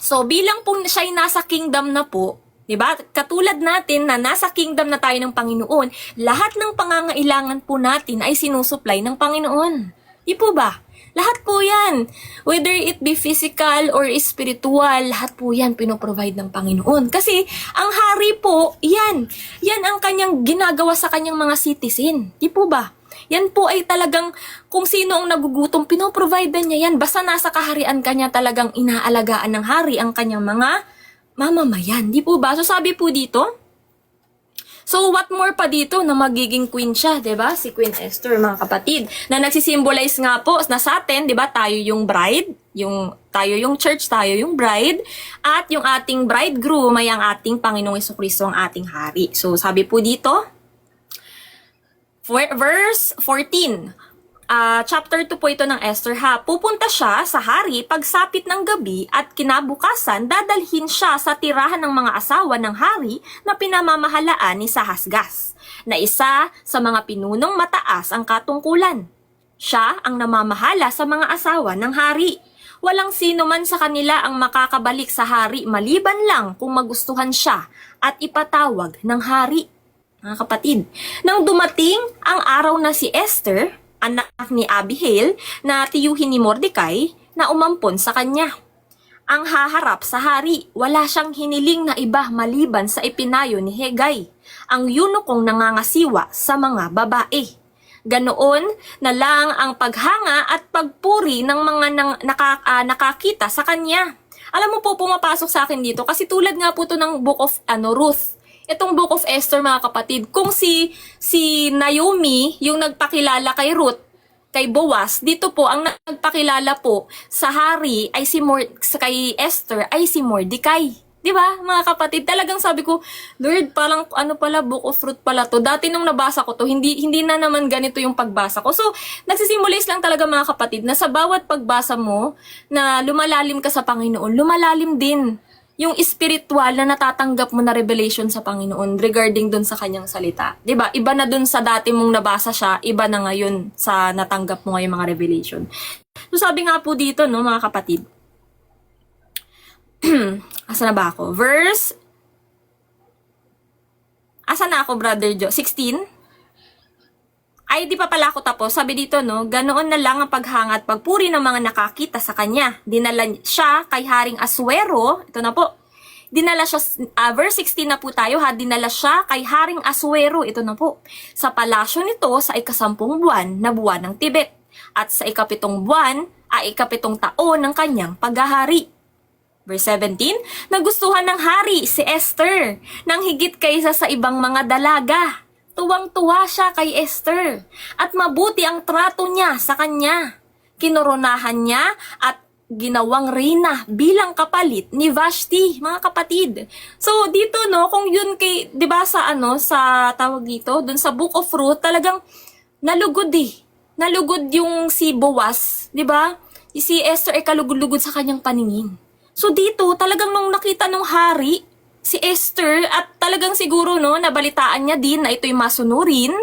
So, bilang po siya ay nasa kingdom na po, diba? Katulad natin na nasa kingdom na tayo ng Panginoon, lahat ng pangangailangan po natin ay sinusupply ng Panginoon. Di po ba? Lahat po yan. Whether it be physical or spiritual, lahat po yan pinoprovide ng Panginoon. Kasi, ang hari po, yan ang kanyang ginagawa sa kanyang mga citizen. Di po ba? Yan po ay talagang kung sino ang nagugutom, pinoprovide niya yan. Basta nasa kaharian kanya talagang inaalagaan ng hari ang kanyang mga mamamayan. Di po ba? So sabi po dito, so what more pa dito na magiging queen siya, diba? Si Queen Esther, mga kapatid. Na nagsisimbolize nga po na sa atin, diba? Tayo yung bride, tayo yung church, tayo yung bride, at yung ating bridegroom ay ang ating Panginoong Jesucristo, ang ating hari. So sabi po dito, verse 14, chapter 2 po ito ng Esther ha. Pupunta siya sa hari pagsapit ng gabi at kinabukasan dadalhin siya sa tirahan ng mga asawa ng hari na pinamamahalaan ni Sahasgas, na isa sa mga pinunong mataas ang katungkulan. Siya ang namamahala sa mga asawa ng hari. Walang sino man sa kanila ang makakabalik sa hari maliban lang kung magustuhan siya at ipatawag ng hari. Mga kapatid, nang dumating ang araw na si Esther, anak ni Abihail, na tiyuhin ni Mordecai, na umampon sa kanya. Ang haharap sa hari, wala siyang hiniling na iba maliban sa ipinayo ni Hegai, ang yunukong nangangasiwa sa mga babae. Ganoon na lang ang paghanga at pagpuri ng mga nakakita sa kanya. Alam mo po, pumapasok sa akin dito kasi tulad nga po to ng Book of Ruth. Itong Book of Esther, mga kapatid, kung si Naomi yung nagpakilala kay Ruth, kay Boaz, dito po ang nagpakilala po sa hari ay kay Esther ay si Mordecai. 'Di ba, mga kapatid? Talagang sabi ko, Lord, parang Book of Ruth pala to. Dati nung nabasa ko to, hindi na naman ganito yung pagbasa ko. So, nagsisimulize lang talaga, mga kapatid, na sa bawat pagbasa mo na lumalalim ka sa Panginoon, lumalalim din yung spiritual na natatanggap mo na revelation sa Panginoon regarding dun sa kanyang salita. 'Di ba? Iba na dun sa dati mong nabasa siya, iba na ngayon sa natanggap mo ngayong mga revelation. So sabi nga po dito, no, mga kapatid. Asa na ba ako? Asa na ako, Brother Joe? 16? Ay, di pa pala ako tapos. Sabi dito, no, ganoon na lang ang paghanga at pagpuri ng mga nakakita sa kanya. Dinala siya kay Haring Asuero. Ito na po. Dinala siya, verse 16 na po tayo ha. Dinala siya kay Haring Asuero. Ito na po. Sa palasyo nito sa ikasampung buwan na buwan ng Tibet. At sa ikapitong buwan ay ikapitong taon ng kanyang paghahari. Verse 17, nagustuhan ng hari si Esther nang higit kaysa sa ibang mga dalaga. Tuwang-tuwa siya kay Esther at mabuti ang trato niya sa kanya. Kinoronahan niya at ginawang reyna bilang kapalit ni Vashti, mga kapatid. So dito, no, kung yun kay, 'di ba, sa sa tawag dito, dun sa Book of Ruth, talagang nalugod Nalugod yung si Boaz, 'di ba? Si Esther ay kalugod-lugod sa kanyang paningin. So dito, talagang nung nakita nung hari si Esther at talagang siguro, no, nabalitaan niya din na ito'y masunurin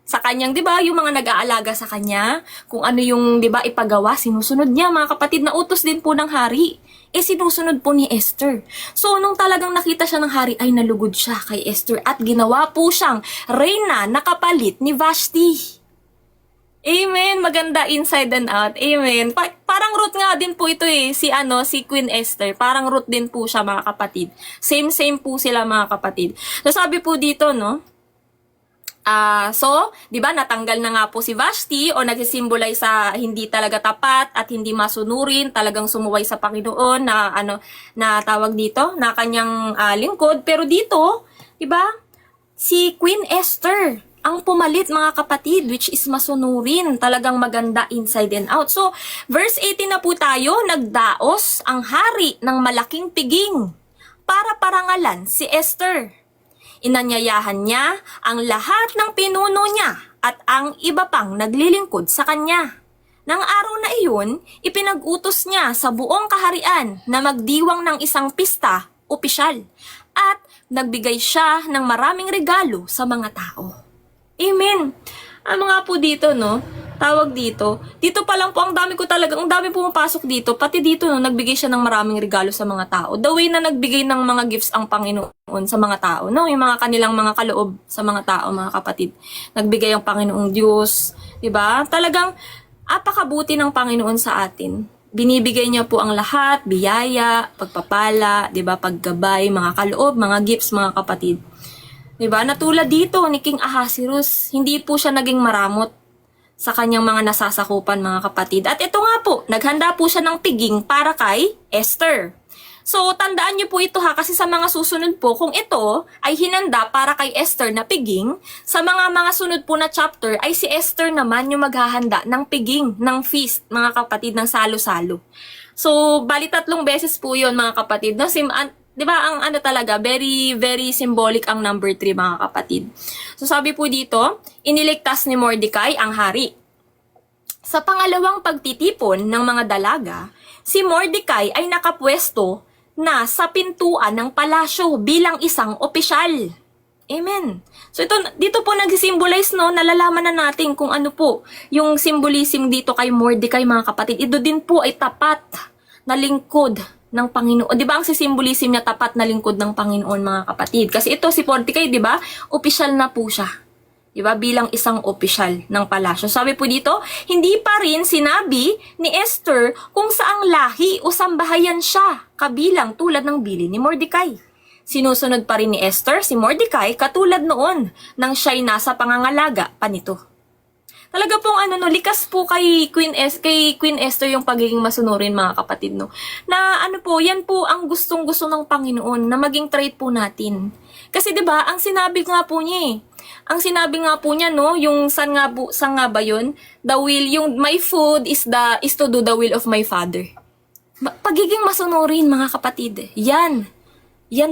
sa kanyang, 'di ba, yung mga nag-aalaga sa kanya, kung ano yung, 'di ba, ipagawa, sinusunod niya, mga kapatid, na utos din po ng hari. Sinusunod po ni Esther. So nung talagang nakita siya ng hari, ay nalugod siya kay Esther at ginawa po siyang reyna na kapalit ni Vashti. Amen. Maganda inside and out. Amen. Parang root nga din po ito si Queen Esther. Parang root din po siya, mga kapatid. Same po sila, mga kapatid. So sabi po dito, no? So, 'di ba, natanggal na nga po si Vashti o nagsisimbolize sa hindi talaga tapat at hindi masunurin, talagang sumuway sa Panginoon na tawag dito, na kanyang lingkod. Pero dito, 'di ba? Si Queen Esther ang pumalit, mga kapatid, which is masunurin, talagang maganda inside and out. So, verse 18 na po tayo, nagdaos ang hari ng malaking piging para parangalan si Esther. Inanyayahan niya ang lahat ng pinuno niya at ang iba pang naglilingkod sa kanya. Nang araw na iyon, ipinag-utos niya sa buong kaharian na magdiwang ng isang pista, opisyal, at nagbigay siya ng maraming regalo sa mga tao. Amen. Ano nga po dito, no? Tawag dito. Dito pa lang po, ang dami pumapasok dito. Pati dito, no, nagbigay siya ng maraming regalo sa mga tao. The way na nagbigay ng mga gifts ang Panginoon sa mga tao, no? Yung mga kanilang mga kaloob sa mga tao, mga kapatid. Nagbigay ang Panginoong Diyos. 'Di ba? Talagang apakabuti ng Panginoon sa atin. Binibigay niya po ang lahat, biyaya, pagpapala, 'di ba? Paggabay, mga kaloob, mga gifts, mga kapatid. Diba? Natulad dito ni King Ahasuerus, hindi po siya naging maramot sa kanyang mga nasasakupan, mga kapatid. At ito nga po, naghanda po siya ng piging para kay Esther. So, tandaan niyo po ito ha, kasi sa mga susunod po, kung ito ay hinanda para kay Esther na piging, sa mga sunod po na chapter, ay si Esther naman yung maghahanda ng piging, ng feast, mga kapatid, ng salo-salo. So, bali 3 beses po yun, mga kapatid. No? 'Di ba, ang talaga, very, very symbolic ang number 3, mga kapatid. So sabi po dito, iniligtas ni Mordecai ang hari. Sa pangalawang pagtitipon ng mga dalaga, si Mordecai ay nakapwesto na sa pintuan ng palasyo bilang isang opisyal. Amen. So dito po nag-symbolize, no, nalalaman na natin kung ano po yung symbolism dito kay Mordecai, mga kapatid. Ito din po ay tapat na lingkod ng Panginoon. 'Di ba ang symbolism niya, tapat na lingkod ng Panginoon, mga kapatid? Kasi ito si Mordecai, 'di ba? Opisyal na po siya. 'Di ba? Bilang isang opisyal ng palasyo. Sabi po dito, hindi pa rin sinabi ni Esther kung saang lahi o sambahayan siya, kabilang tulad ng bili ni Mordecai. Sinusunod pa rin ni Esther si Mordecai katulad noon nang siya'y nasa pangangalaga pa nito. Talaga pong likas po kay Queen Esther yung pagiging masunurin, mga kapatid, no. Na yan po ang gustong-gusto ng Panginoon na maging trait po natin. Kasi 'di ba, ang sinabi nga po niya, no, yung san nga ba yun? The will, yung my food is to do the will of my Father. Pagiging masunurin, mga kapatid. Yan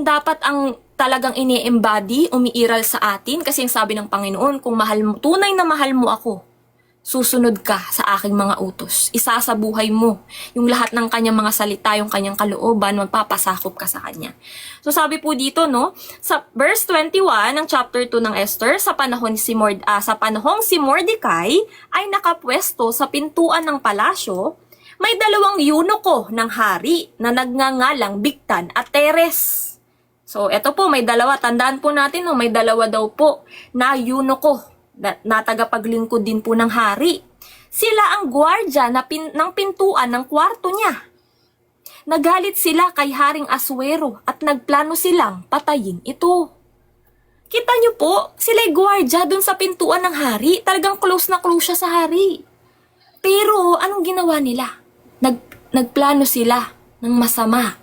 dapat ang talagang ini-embody, umiiral sa atin, kasi yung sabi ng Panginoon, kung tunay na mahal mo ako, susunod ka sa aking mga utos. Isasabuhay mo yung lahat ng kanyang mga salita, yung kanyang kalooban, magpapasakop ka sa kanya. So sabi po dito, no, sa verse 21 ng chapter 2 ng Esther, sa panahong si Mordecai ay nakapwesto sa pintuan ng palasyo, may dalawang yunoko ng hari na nagngangalang Bigtan at Teres. So eto po, may dalawa. Tandaan po natin, no, may dalawa daw po na yunoko na tagapaglingkod din po ng hari. Sila ang gwardya ng pintuan ng kwarto niya. Nagalit sila kay Haring Asuero at nagplano silang patayin ito. Kita niyo po, sila'y gwardya dun sa pintuan ng hari. Talagang close na close siya sa hari. Pero anong ginawa nila? Nagplano sila ng masama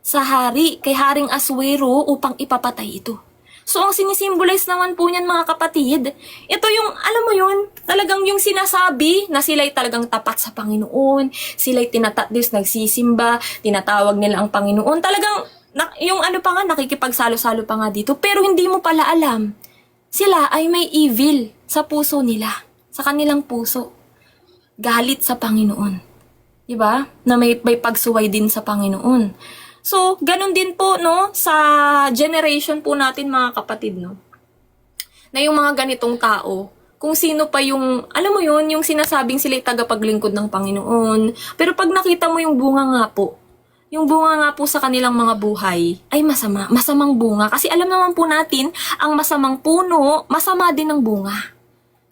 sa hari kay Haring Asuero upang ipapatay ito. So, ang sinisimbolize naman po niyan mga kapatid, ito yung, alam mo yun, talagang yung sinasabi na sila'y talagang tapat sa Panginoon, sila'y nagsisimba, tinatawag nila ang Panginoon, talagang, yung ano pa nga, nakikipagsalo-salo pa nga dito, pero hindi mo pala alam, sila ay may evil sa puso nila, sa kanilang puso, galit sa Panginoon, diba? Na may pagsuway din sa Panginoon. So, ganun din po, no, sa generation po natin mga kapatid, no, na yung mga ganitong tao, kung sino pa yung, alam mo yun, yung sinasabing sila'y tagapaglingkod ng Panginoon, pero pag nakita mo yung bunga nga po, yung bunga nga po sa kanilang mga buhay, ay masamang bunga, kasi alam naman po natin, ang masamang puno, masama din ang bunga.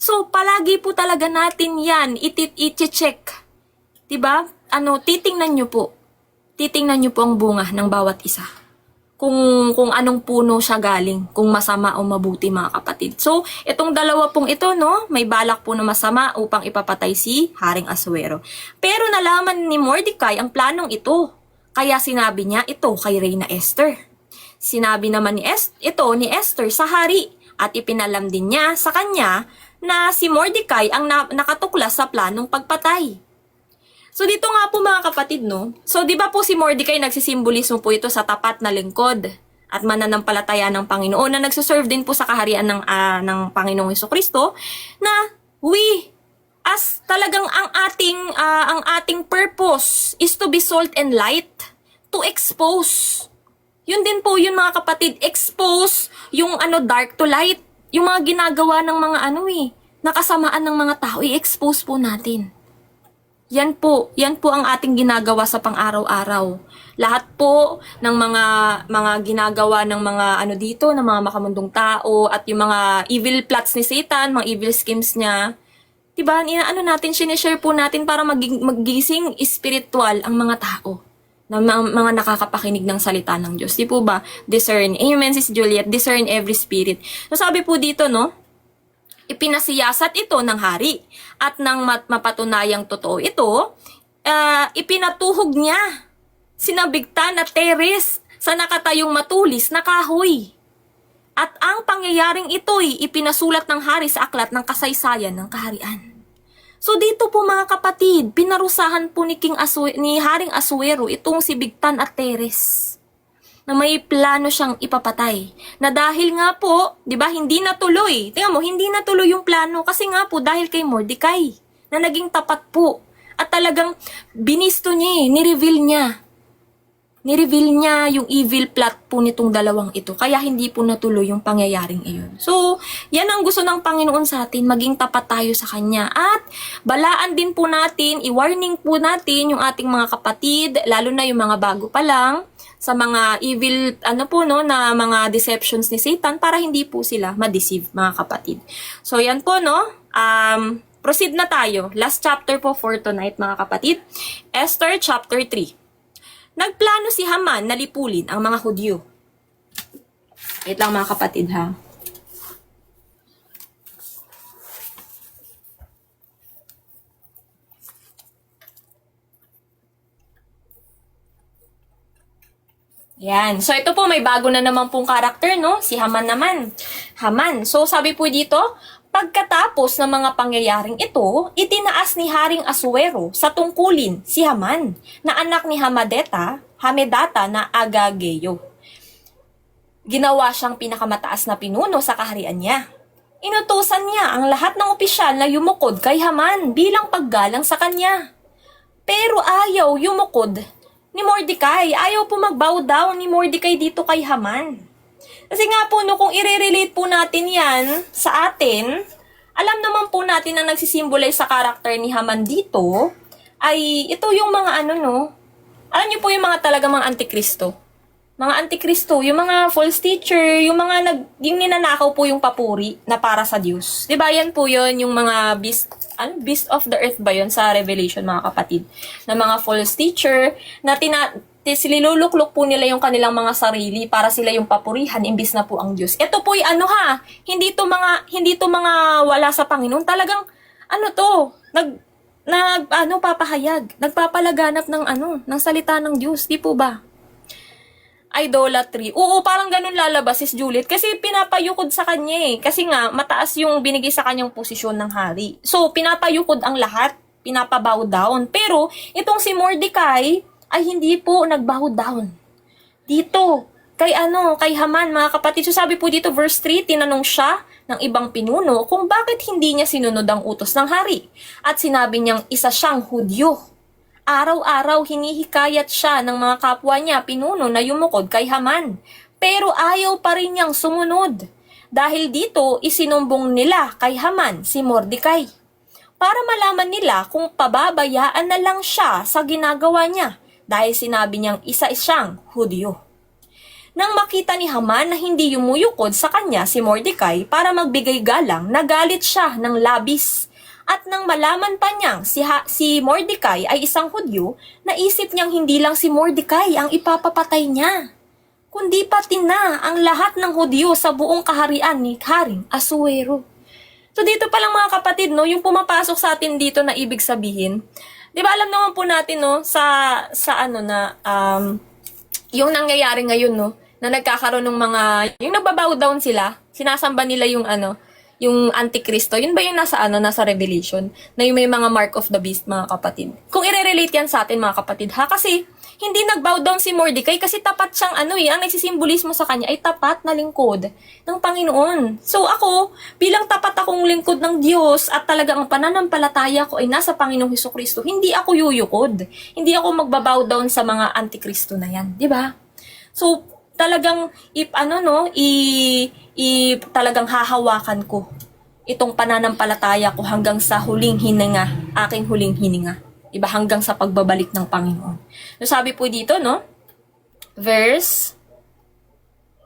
So, palagi po talaga natin yan, iti-check, diba? Titingnan nyo po ang bunga ng bawat isa. Kung anong puno siya galing, kung masama o mabuti mga kapatid. So, itong dalawa pong ito, no, may balak po na masama upang ipapatay si Haring Asuero. Pero nalaman ni Mordecai ang planong ito. Kaya sinabi niya ito kay Reyna Esther. Sinabi naman ni Esther sa hari at ipinalam din niya sa kanya na si Mordecai ang nakatuklas sa planong pagpatay. So dito nga po mga kapatid, no? So di ba po si Mordecai nagsisimbolismo po ito sa tapat na lingkod at mananampalataya ng Panginoon na nagsuserve din po sa kaharian ng Panginoong Hesukristo na as talagang ang ating purpose is to be salt and light, to expose. Yun din po yun mga kapatid, expose yung dark to light, yung mga ginagawa ng mga nakasamaan ng mga tao, i-expose po natin. Yan po ang ating ginagawa sa pang-araw-araw. Lahat po ng mga ginagawa ng mga ng mga makamundong tao at yung mga evil plots ni Satan, mga evil schemes niya. Diba, sinishare po natin para magising spiritual ang mga tao na mga nakakapakinig ng salita ng Diyos. Di po ba? Discern. Amen, Sis Juliet. Discern every spirit. So sabi po dito, no? Ipinasiyasat ito ng hari at nang mapatunayang totoo ito, ipinatuhog niya sina Bigtan at Teres sa nakatayong matulis na kahoy. At ang pangyayaring ito'y ipinasulat ng hari sa aklat ng kasaysayan ng kaharian. So dito po mga kapatid, pinarusahan po ni Haring Asuero itong si Bigtan at Teres na may plano siyang ipapatay. Na dahil nga po, 'di ba, hindi natuloy. Tingnan mo, hindi natuloy yung plano kasi nga po dahil kay Mordecai na naging tapat po. At talagang binisto niya, ni-reveal niya yung evil plot po nitong dalawang ito. Kaya hindi po natuloy yung pangyayaring iyon. So, yan ang gusto ng Panginoon sa atin, maging tapat tayo sa Kanya. At balaan din po natin, i-warning po natin yung ating mga kapatid, lalo na yung mga bago pa lang, sa mga evil, na mga deceptions ni Satan para hindi po sila ma-deceive, mga kapatid. So, yan po, no? Proceed na tayo. Last chapter po for tonight, mga kapatid. Esther chapter 3. Nagplano si Haman na lipulin ang mga Hudyo. Wait lang, mga kapatid, ha? Yan. So, ito po, may bago na naman pong karakter, no? Si Haman naman. Haman. So, sabi po dito, pagkatapos ng mga pangyayaring ito, itinaas ni Haring Asuero sa tungkulin si Haman, na anak ni Hamedata na Agageyo. Ginawa siyang pinakamataas na pinuno sa kaharian niya. Inutusan niya ang lahat ng opisyal na yumukod kay Haman bilang paggalang sa kanya. Pero ayaw yumukod ni Mordecai. Ayaw po mag-bow down ni Mordecai dito kay Haman. Kasi nga po, no, kung i-relate po natin yan sa atin, alam naman po natin na nagsisimbolize sa karakter ni Haman dito, ay ito yung mga alam niyo po yung mga talaga mga antikristo. Mga antikristo, yung mga false teacher, yung mga yung ninanakaw po yung papuri na para sa Diyos. Diba yan po yun, yung mga beast of the earth ba yun sa Revelation, mga kapatid? Na mga false teacher na sililuluklok po nila yung kanilang mga sarili para sila yung papurihan imbis na po ang Diyos. Ito po yung hindi to mga wala sa Panginoon. Talagang papahayag, nagpapalaganap ng salita ng Diyos, di po ba? Idolatry. Oo, parang ganun lalabas Sis Juliet kasi pinapayukod sa kanya eh. Kasi nga, mataas yung binigay sa kanyang posisyon ng hari. So, pinapayukod ang lahat, pinapabow down. Pero, itong si Mordecai ay hindi po nagbow down. Dito, kay Haman, mga kapatid. So, sabi po dito, verse 3, tinanong siya ng ibang pinuno kung bakit hindi niya sinunod ang utos ng hari. At sinabi niyang isa siyang Hudyo. Araw-araw hinihikayat siya ng mga kapwa niya pinuno na yumukod kay Haman. Pero ayaw pa rin niyang sumunod. Dahil dito, isinumbong nila kay Haman si Mordecai. Para malaman nila kung pababayaan na lang siya sa ginagawa niya. Dahil sinabi niyang isa siyang Hudyo. Nang makita ni Haman na hindi yumuyukod sa kanya si Mordecai para magbigay galang, nagalit siya ng labis. At nang malaman pa niyang si Mordecai ay isang Hudyo, naisip niyang hindi lang si Mordecai ang ipapapatay niya, kundi pati na ang lahat ng Hudyo sa buong kaharian ni Haring Asuero. So dito pa lang mga kapatid, yung pumapasok sa atin dito na ibig sabihin, di ba alam naman po natin yung nangyayari ngayon na nagkakaroon ng mga, yung nagbabow down sila, sinasamba nila yung Antikristo, yun ba yung nasa Revelation? Na yung may mga mark of the beast, mga kapatid. Kung i-relate yan sa atin, mga kapatid, kasi hindi nag-bow down si Mordecai kasi tapat siyang ang nagsisimbolismo sa kanya ay tapat na lingkod ng Panginoon. So ako, bilang tapat akong lingkod ng Diyos at talagang ang pananampalataya ko ay nasa Panginoong Hesukristo, hindi ako yuyukod. Hindi ako magbabow down sa mga Antikristo na yan. Di ba? So, talagang talagang hahawakan ko itong pananampalataya ko hanggang sa huling hininga, aking huling hininga. Iba hanggang sa pagbabalik ng Panginoon. So sabi po dito, verse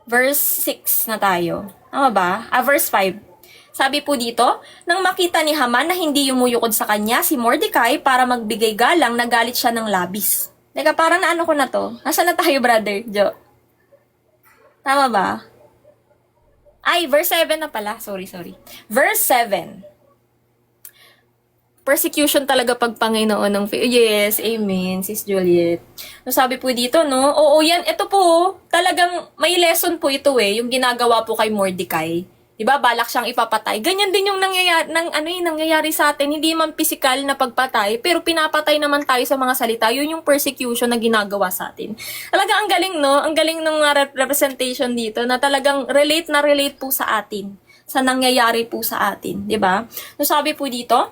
6 na tayo. Tama ba? Verse 5. Sabi po dito, nang makita ni Haman na hindi yumuyukod sa kanya si Mordecai para magbigay galang, nagalit siya ng labis. Teka, parang ko na to. Nasaan na tayo, brother Jo? Tama ba? Ay, verse 7 na pala. Sorry. Verse 7. Persecution talaga pag Panginoon ng faith. Yes, amen, Sis Juliet. So, sabi po dito, oo yan, ito po, talagang may lesson po ito yung ginagawa po kay Mordecai. Diba, balak siyang ipapatay. Ganyan din yung nangyayari sa atin, hindi man physical na pagpatay, pero pinapatay naman tayo sa mga salita. Yun yung persecution na ginagawa sa atin. Talagang ang galing, Ang galing ng representation dito na talagang relate po sa atin, sa nangyayari po sa atin, diba? So, sabi po dito,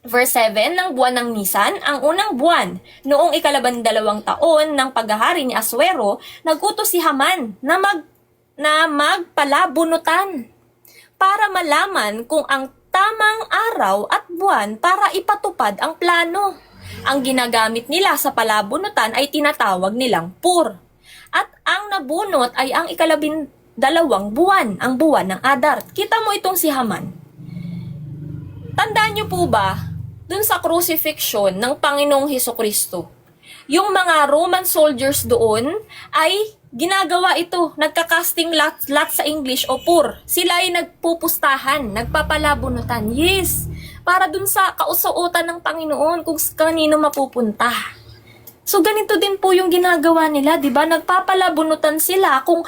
verse 7, ng buwan ng Nisan, ang unang buwan, noong 12 taon ng paghahari ni Asuero, nag-utos si Haman na magpalabunutan para malaman kung ang tamang araw at buwan para ipatupad ang plano. Ang ginagamit nila sa palabunutan ay tinatawag nilang Pur. At ang nabunot ay ang 12 buwan, ang buwan ng Adar. Kita mo itong si Haman. Tandaan niyo po ba, dun sa crucifixion ng Panginoong Hesukristo, yung mga Roman soldiers doon ay ginagawa ito, nagka-casting lot sa English o pur. Sila ay nagpupustahan, nagpapalabunutan. Yes, para dun sa kausuotan ng Panginoon kung kanino mapupunta. So ganito din po yung ginagawa nila, di ba? Nagpapalabunutan sila kung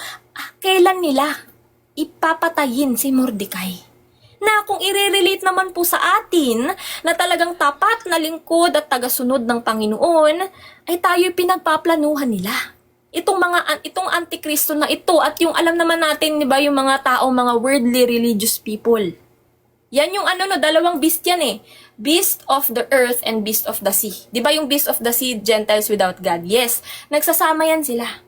kailan nila ipapatayin si Mordecai. Na kung i-relate naman po sa atin na talagang tapat na lingkod at tagasunod ng Panginoon, ay tayo'y pinagpaplanuhan nila. itong antikristo na ito at yung alam naman natin, 'di ba, yung mga tao, mga worldly religious people. Yan yung dalawang beast yan eh. Beast of the earth and beast of the sea. 'Di ba yung beast of the sea, Gentiles without God? Yes, nagsasama yan sila.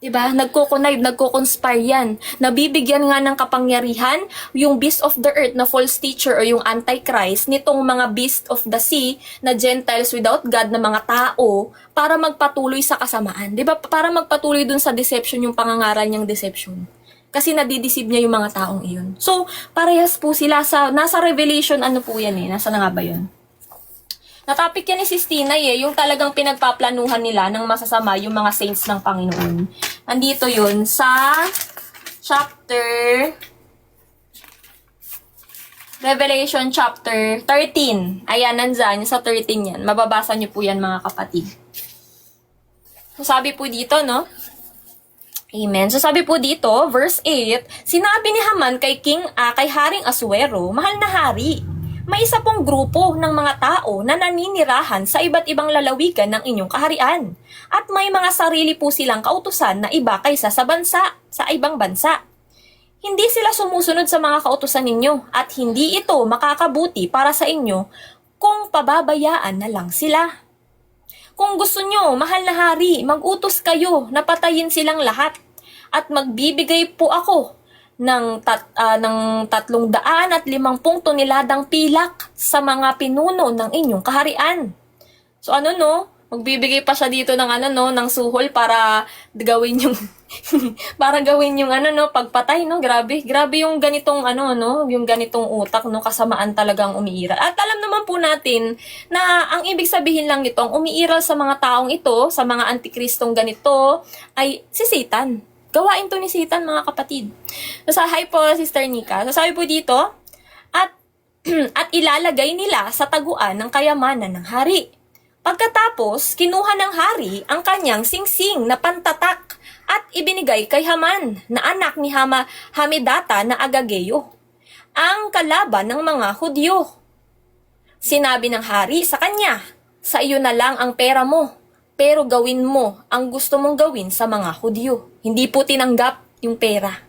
'Di ba? Nagko-connive, nagko-conspire yan. Nabibigyan nga ng kapangyarihan yung beast of the earth na false teacher o yung antichrist nitong mga beast of the sea na Gentiles without God na mga tao para magpatuloy sa kasamaan. 'Di ba? Para magpatuloy dun sa deception, yung pangangaral niyang deception. Kasi nadideceive niya yung mga taong iyon. So, parehas po sila nasa Revelation, po yan eh. Nasa na nga ba yun? Na-topic yan ni Sis Tinay eh, yung talagang pinagpaplanuhan nila ng masasama yung mga saints ng Panginoon. Andito yun sa chapter Revelation chapter 13. Ayan, nandyan, sa 13 yan. Mababasa niyo po yan mga kapatid. So, sabi po dito, no? Amen. So sabi po dito, verse 8, sinabi ni Haman kay kay Haring Asuero, mahal na hari, may isa pong grupo ng mga tao na naninirahan sa iba't ibang lalawigan ng inyong kaharian. At may mga sarili po silang kautusan na iba kaysa sa ibang bansa. Hindi sila sumusunod sa mga kautusan ninyo at hindi ito makakabuti para sa inyo kung pababayaan na lang sila. Kung gusto nyo, mahal na hari, mag-utos kayo na patayin silang lahat. At magbibigay po ako ng 350 toneladang pilak sa mga pinuno ng inyong kaharian. So magbibigay pa siya dito ng ng suhol para gawin yung para gawin yung pagpatay, no? Grabe yung ganitong yung ganitong utak, no, kasamaan talagang umiiral. At alam naman po natin na ang ibig sabihin lang nito, ang umiiral sa mga taong ito, sa mga antikristong ganito ay si Satan. Gawain to ni Satan, mga kapatid. So, hi po, Sister Nika. So, sabi po dito, at ilalagay nila sa taguan ng kayamanan ng hari. Pagkatapos, kinuha ng hari ang kanyang singsing na pantatak at ibinigay kay Haman, na anak ni Hamedata na Agageo, ang kalaban ng mga Hudyo. Sinabi ng hari sa kanya, sa iyo na lang ang pera mo, pero gawin mo ang gusto mong gawin sa mga Hudyo. Hindi po tinanggap yung pera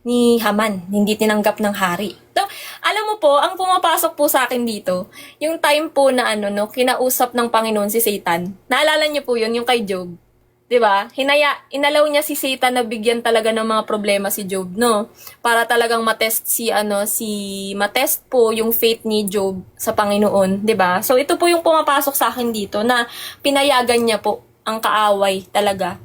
ni Haman. Hindi tinanggap ng hari. So, alam mo po, ang pumapasok po sa akin dito, yung time po na kinausap ng Panginoon si Satan. Naalala niyo po yun, yung kay Job. 'Di ba? Inalaw niya si Satan na bigyan talaga ng mga problema si Job, no? Para talagang matest matest po yung faith ni Job sa Panginoon, 'di ba? So ito po yung pumapasok sa akin dito na pinayagan niya po ang kaaway talaga.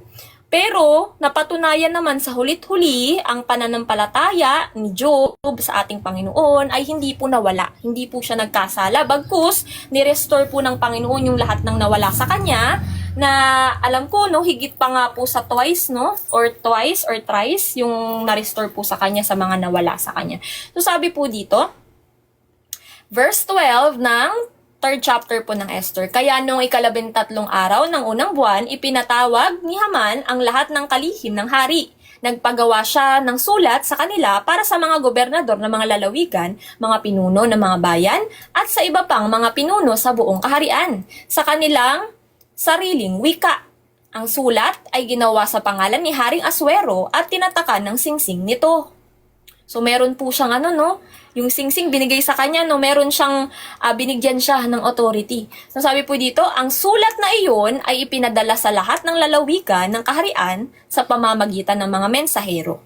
Pero napatunayan naman sa hulit-huli ang pananampalataya ni Job sa ating Panginoon ay hindi po nawala. Hindi po siya nagkasala. Bagkus, ni-restore po ng Panginoon yung lahat ng nawala sa kanya, na alam ko, higit pa nga po sa twice, or thrice, yung na-restore po sa kanya sa mga nawala sa kanya. So sabi po dito, verse 12 ng 3rd chapter po ng Esther. Kaya noong 13 araw ng unang buwan, ipinatawag ni Haman ang lahat ng kalihim ng hari. Nagpagawa siya ng sulat sa kanila para sa mga gobernador ng mga lalawigan, mga pinuno ng mga bayan, at sa iba pang mga pinuno sa buong kaharian, sa kanilang sariling wika. Ang sulat ay ginawa sa pangalan ni Haring Asuero at tinatakan ng singsing nito. So meron po siyang yung singsing binigay sa kanya, meron siyang binigyan siya ng authority. So sabi po dito, ang sulat na iyon ay ipinadala sa lahat ng lalawigan ng kaharian sa pamamagitan ng mga mensahero.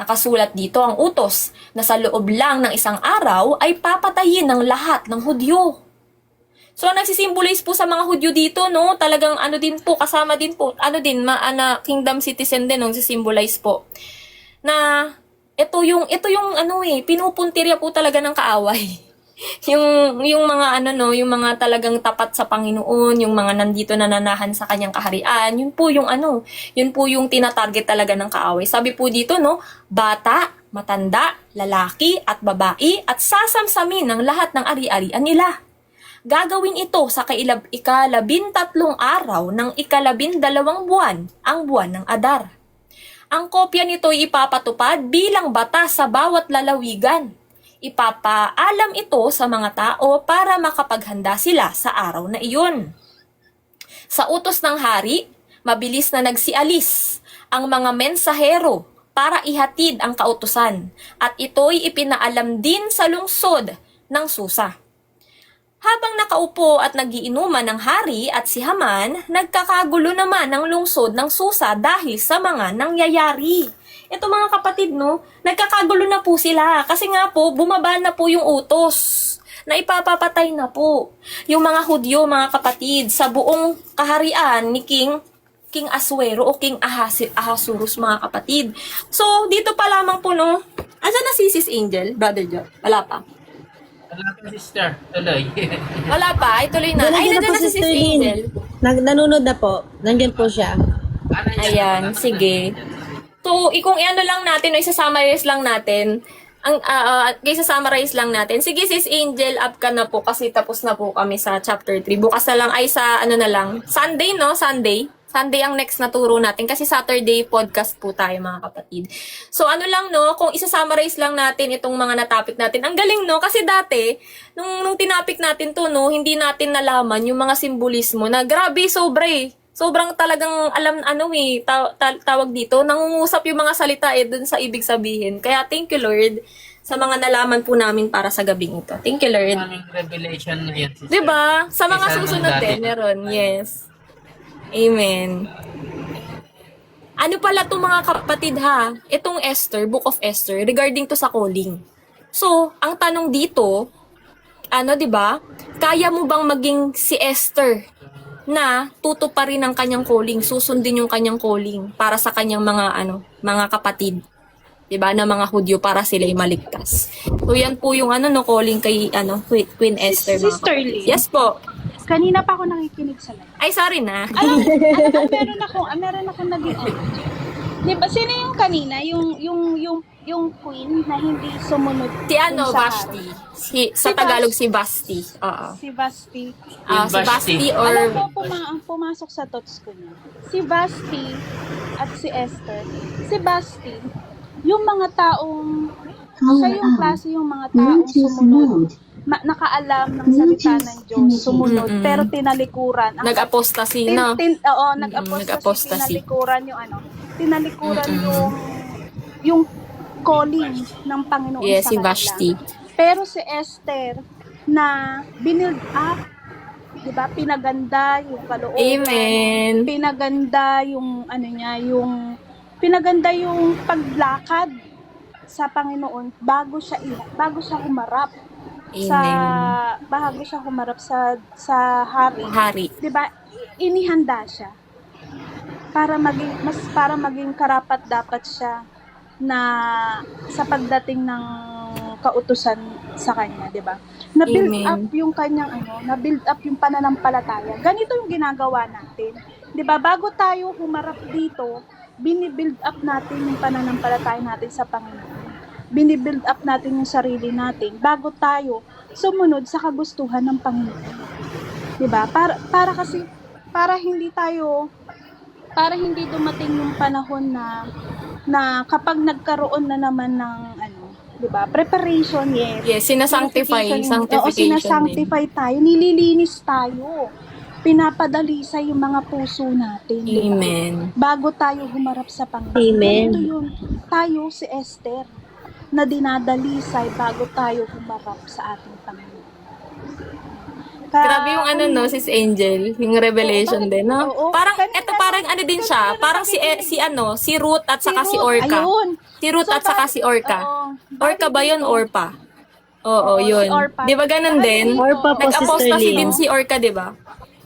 Nakasulat dito ang utos na sa loob lang ng isang araw ay papatayin ng lahat ng Hudyo. So, nagsisimbolize po sa mga Hudyo dito, talagang din po, kasama din po, kingdom citizen din, nagsisimbolize po. Na, ito yung pinupuntirya po talaga ng kaaway. yung mga yung mga talagang tapat sa Panginoon, yung mga nandito na nanahan sa kanyang kaharian, yun po yung tinatarget talaga ng kaaway. Sabi po dito, bata, matanda, lalaki, at babae, at sasamsamin ng lahat ng ari-arian nila. Gagawin ito sa ika-13 araw ng ika-12 buwan, ang buwan ng Adar. Ang kopya nito ay ipapatupad bilang batas sa bawat lalawigan. Ipapaalam ito sa mga tao para makapaghanda sila sa araw na iyon. Sa utos ng hari, Mabilis na nagsialis ang mga mensahero para ihatid ang kautusan at ito'y ipinaalam din sa lungsod ng Susa. Habang nakaupo at nagiinuman ng hari at si Haman, nagkakagulo naman ang lungsod ng Susa dahil sa mga nangyayari. Ito mga kapatid, no, nagkakagulo na po sila kasi nga po bumaba na po yung utos na ipapapatay na po yung mga Hudyo, mga kapatid, sa buong kaharian ni King Asuero o King Ahasuerus, mga kapatid. So, dito pa lamang po, no, asan na si Sis Angel, Brother John? Wala pa. Wala pa, sister. Tuloy. Wala pa, ay tuloy na. Ay, nandiyan na si Sis Angel. Nanonood na po. Nandiyan po siya. Ayan, sige. So, kung ano lang natin, o isa-summarize lang natin, isa-summarize lang natin. Sige, Sis Angel, up ka na po kasi tapos na po kami sa chapter 3. Bukas na lang, ay sa ano na lang, Sunday, no? Sunday ang next na turo natin kasi Saturday podcast po tayo, mga kapatid. So ano lang, no, kung isa-summarize lang natin itong mga na-topic natin. Ang galing, no, kasi dati nung tinapik natin to, no, hindi natin nalaman yung mga simbolismo na grabe, sobrang talagang alam tawag dito, nangungusap yung mga salita dun sa ibig sabihin. Kaya thank you, Lord, sa mga nalaman po namin para sa gabing ito. Thank you, Lord. Maraming revelation na yan, sister. Diba? Sa mga Kaysa susunod nung dati. din, meron. Yes. Amen. Ano pala itong mga kapatid, ha? Itong Esther, Book of Esther, regarding to sa calling. So, ang tanong dito, diba? Kaya mo bang maging si Esther na tutuparin ang kanyang calling, susundin yung kanyang calling para sa kanyang mga kapatid, 'di ba, na mga Hudyo para sila ay maligtas. So yan po yung calling kay Queen Esther, mga Sister kapatid. Lee. Yes po. Kanina pa ako nakikinig sa live. Ay, sorry na. Meron akong naging Di ba, sino yung kanina? Yung queen na hindi sumunod Si dun sa Vashti. Sa Si Tagalog Vash- si Basti. Oo. Si Vashti. Si Basti or Alam ko, pumasok sa thoughts ko niya. Si Vashti at si Esther. Si Vashti, yung mga taong, siya yung klase yung mga taong sumunod. Nakaalam ng salita ng Diyos, sumunod, pero tinalikuran. nag-apostasy, no? Nag-apostasy. Tinalikuran yung calling ng Panginoon Yes, sa si kanila. Vashti. Pero si Esther, na binild up, di ba, pinaganda yung kalooban. Amen. Pinaganda yung, pinaganda yung paglakad sa Panginoon bago siya humarap. Bago siya humarap sa hari. 'Di ba? Inihanda siya para maging karapat-dapat siya na sa pagdating ng kautusan sa kanya, 'di ba? Na-build up yung kanyang na-build up yung pananampalataya. Ganito yung ginagawa natin. 'Di ba? Bago tayo humarap dito, bini-build up natin yung pananampalataya natin sa Panginoon. Bini-build up natin yung sarili natin bago tayo sumunod sa kagustuhan ng Panginoon. 'Di ba? Para hindi dumating yung panahon na kapag nagkaroon na naman ng 'di ba? Preparation, yes. Yes, sanctification. Sinasanctify tayo, nililinis tayo. Pinapadalisay yung mga puso natin. Diba? Amen. Bago tayo humarap sa Panginoon. Amen. Ito yun. Tayo si Esther na dinadalisay bago tayo humarap sa ating Panginoon. Grabe yung Sis Angel, yung revelation din, no? Oo. Parang din siya, parang si Ruth at saka si Orca. Ayun. Si Ruth at saka si Orca. Oo. Orca ba yun, Orpa? Oo, Oo, yun. si Orpa. Di ba ganun din? Orpa po, Sister Nag-apostasy Lee. din si Orca, di ba?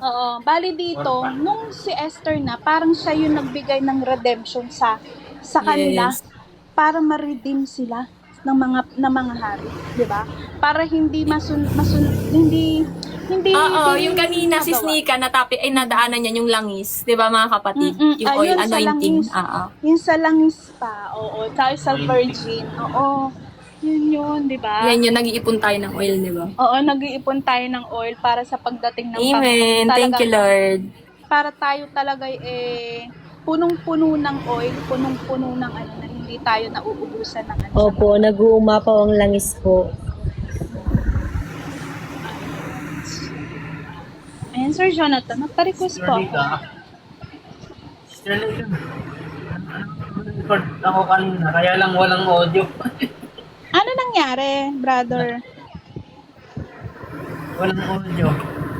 Oo. Bali dito, nung si Esther na, parang siya yung nagbigay ng redemption sa kanila. Yes. Para ma-redeem sila ng mga hari, 'di ba? Para hindi hindi Yung kanina si Snika nadaanan niya yung langis, 'di ba, mga kapatid? Yung oil ayun, sa anointing. langis. Yung sa langis pa. Oo, tayo sa virgin. Oo. Yun, 'di ba? Yan yung nag-iipon tayo ng oil, 'di ba? Oo, nag-iipon tayo ng oil para sa pagdating ng Amen. Panginoon. Thank you, Lord. Para tayo talaga punong-puno ng oil, punong-puno ng na hindi tayo nauubusan ng Opo, nag-uumapaw ang langis po. Ayan, Sir Jonathan, nagpa-request po ako. Sister Leon. Record ako kanina, kaya lang walang audio. Ano nangyari, brother? Walang audio.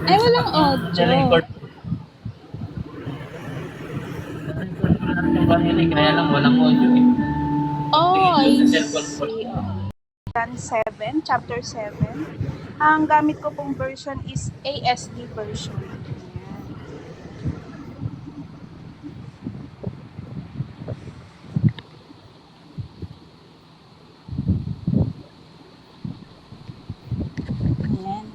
Ay, walang audio. Na-record. Na-record ko lang yung kanina, kaya lang walang audio eh. Oh, I Sa cellphone ko. see. John 7, chapter 7. Ang gamit ko pong version is ASD version. Ayan.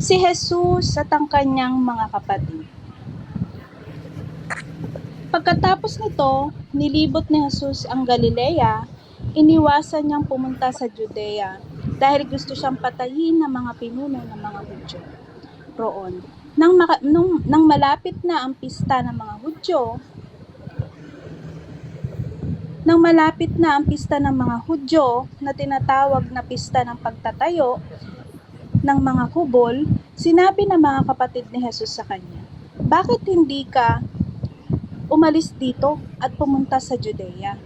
Si Jesus at ang kanyang mga kapatid. Pagkatapos nito, nilibot ni Jesus ang Galilea, iniwasan niyang pumunta sa Judea dahil gusto siyang patayin ng mga pinuno ng mga Hudyo. Roon, nang malapit na ang pista ng mga Hudyo, na tinatawag na pista ng pagtatayo ng mga kubol, sinabi ng mga kapatid ni Jesus sa kanya, "Bakit hindi ka umalis dito at pumunta sa Judea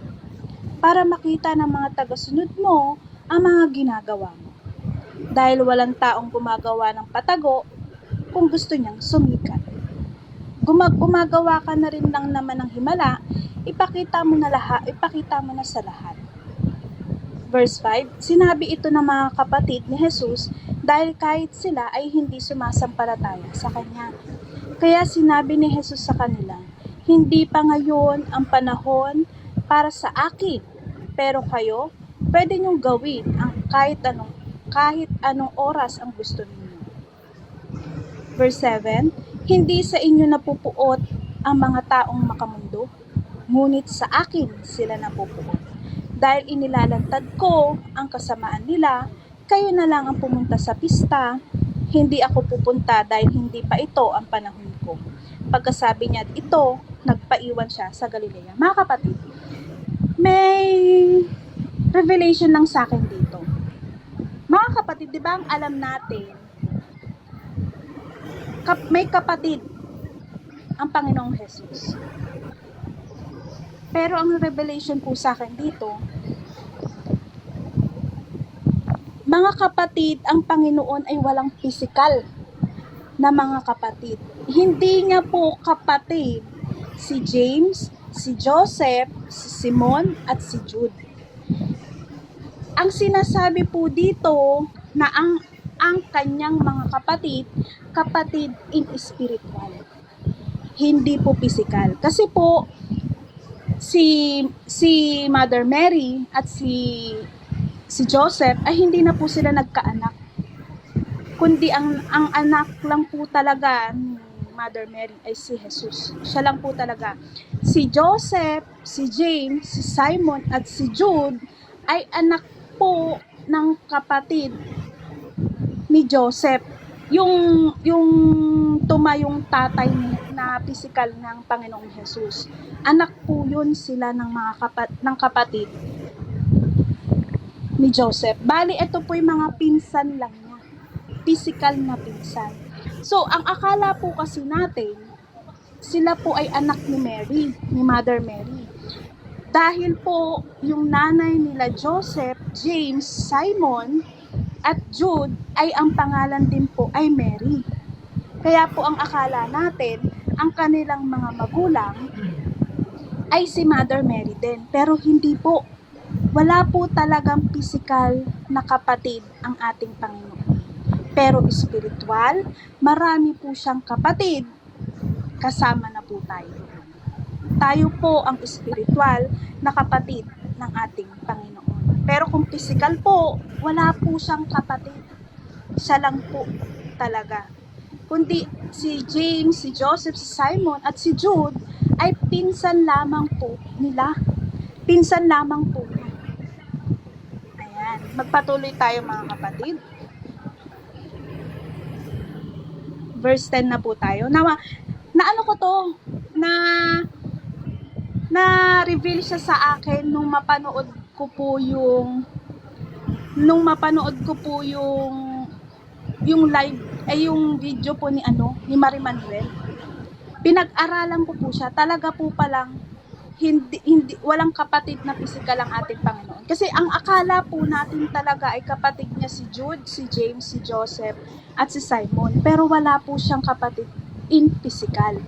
para makita ng mga tagasunod mo ang mga ginagawa mo? Dahil walang taong gumagawa ng patago kung gusto niyang sumikat. Gumagawa ka na rin lang naman ng himala, ipakita mo na sa lahat." Verse 5, sinabi ito ng mga kapatid ni Jesus dahil kahit sila ay hindi sumasampalataya sa Kanya. Kaya sinabi ni Jesus sa kanila, "Hindi pa ngayon ang panahon para sa akin, pero kayo, pwede niyong gawin ang kahit anong oras ang gusto ninyo." Verse 7, hindi sa inyo napupuot ang mga taong makamundo, ngunit sa akin sila napupuot. Dahil inilalantad ko ang kasamaan nila, kayo na lang ang pumunta sa pista, hindi ako pupunta dahil hindi pa ito ang panahon ko. Pagkasabi niya ito, nagpaiwan siya sa Galilea. Mga kapatid, may revelation lang sa akin dito. Mga kapatid, di ba ang alam natin, may kapatid ang Panginoong Jesus. Pero ang revelation po sa akin dito, mga kapatid, ang Panginoon ay walang physical na mga kapatid. Hindi niya po kapatid si James, si Joseph, si Simon, at si Jude. Ang sinasabi po dito na ang kanyang mga kapatid in spiritual. Hindi po physical. Kasi po, si Mother Mary at si Joseph ay hindi na po sila nagkaanak. Kundi ang anak lang po talaga ni Mother Mary ay si Jesus. Siya lang po talaga. Si Joseph, si James, si Simon at si Jude ay anak po ng kapatid ni Joseph. Yung tumayong tatay na physical ng Panginoong Jesus. Anak po yun sila ng ng kapatid ni Joseph. Bali, ito po yung mga pinsan lang niya. Physical na pinsan. So, ang akala po kasi natin, sila po ay anak ni Mary, ni Mother Mary. Dahil po, yung nanay nila Joseph, James, Simon, at Jude, ay ang pangalan din po ay Mary. Kaya po ang akala natin, ang kanilang mga magulang ay si Mother Mary din. Pero hindi po. Wala po talagang physical na kapatid ang ating Panginoon. Pero spiritual, marami po siyang kapatid, kasama na po tayo. Tayo po ang spiritual na kapatid ng ating Panginoon. Pero kung physical po, wala po siyang kapatid. Siya lang po talaga. Kundi si James, si Joseph, si Simon at si Jude ay pinsan lamang po nila. Pinsan lamang po nila. Ayan. Magpatuloy tayo mga kapatid. Verse 10 na po tayo. Na ano ko to? Na-reveal siya sa akin nung mapanood ko po yung yung live ay yung video po ni Marie Manuel. pinag-aralan ko po siya, talaga po palang walang kapatid na pisikal ang ating Panginoon. Kasi ang akala po natin talaga ay kapatid niya si Jude, si James, si Joseph, at si Simon. Pero wala po siyang kapatid in physical.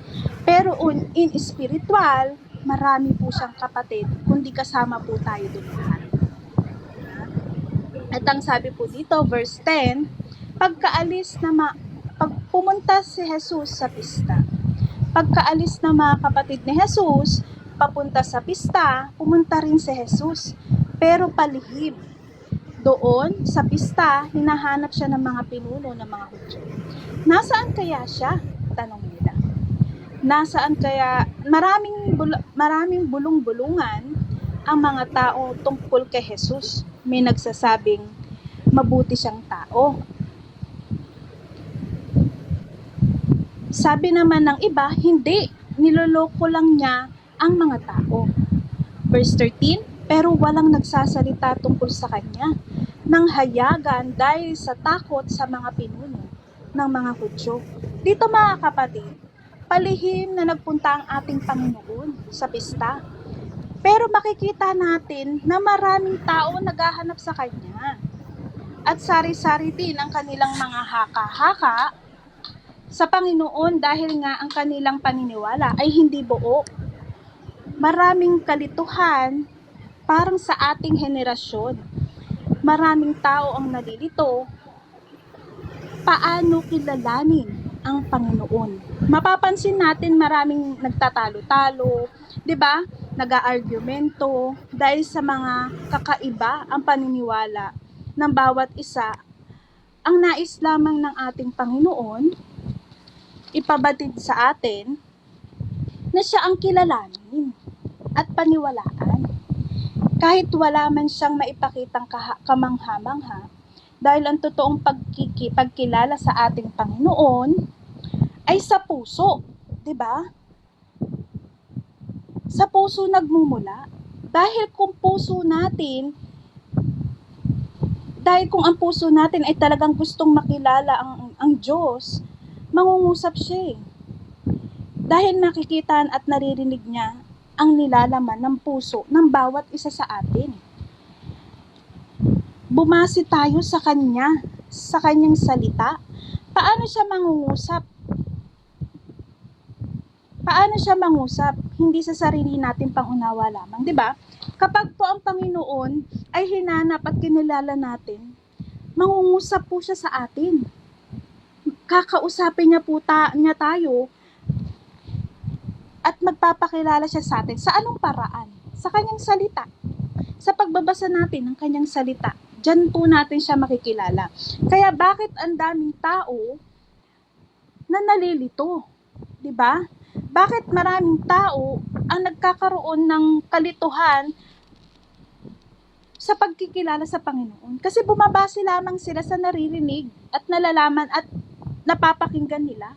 Pero in spiritual, marami po siyang kapatid, kundi kasama po tayo doon lahat. At ang sabi po dito, verse 10, pag pumunta si Jesus sa pista, pagkaalis na mga kapatid ni Jesus, papunta sa pista, pumunta rin si Jesus, pero palihim. Doon, sa pista, hinahanap siya ng mga pinuno ng mga Hudyo. Nasaan kaya siya? Tanong nila. Nasaan kaya, maraming bulong-bulungan ang mga tao tungkol kay Jesus. May nagsasabing, mabuti siyang tao. Sabi naman ng iba, hindi. Niloloko lang niya ang mga tao. Verse 13, pero walang nagsasalita tungkol sa kanya nang hayagan dahil sa takot sa mga pinuno ng mga Hudyo. Dito mga kapatid, palihim na nagpunta ang ating Panginoon sa pista. Pero makikita natin na maraming tao naghahanap sa kanya. At sari-sari din ang kanilang mga haka-haka sa Panginoon dahil nga ang kanilang paniniwala ay hindi buo. Maraming kalituhan parang sa ating henerasyon. Maraming tao ang nalilito. Paano kilalanin ang Panginoon? Mapapansin natin maraming nagtatalo-talo, 'di ba? Nag-aargumento dahil sa mga kakaiba ang paniniwala ng bawat isa. Ang nais lamang ng ating Panginoon ipabatid sa atin na siya ang kilalanin at paniwalaan. Kahit wala man siyang maipakitang kamangha-mangha, dahil ang totoong pagkilala sa ating Panginoon ay sa puso, 'di ba? Sa puso nagmumula. Dahil kung ang puso natin ay talagang gustong makilala ang Diyos, mangungusap siya. Dahil nakikita at naririnig niya ang nilalaman ng puso ng bawat isa sa atin. Bumasi tayo sa Kanya, sa Kanyang salita. Paano siya mangungusap? Paano siya mangusap? Hindi sa sarili natin pangunawa lamang, 'di ba? Kapag po ang Panginoon ay hinanap at kinilala natin, mangungusap po siya sa atin. Kakausapin niya po niya tayo at magpapakilala siya sa atin. Sa anong paraan? Sa kanyang salita. Sa pagbabasa natin ng kanyang salita, diyan po natin siya makikilala. Kaya bakit ang daming tao na nalilito? 'Di ba? Bakit maraming tao ang nagkakaroon ng kalituhan sa pagkikilala sa Panginoon? Kasi bumabase lamang sila sa naririnig at nalalaman at napapakinggan nila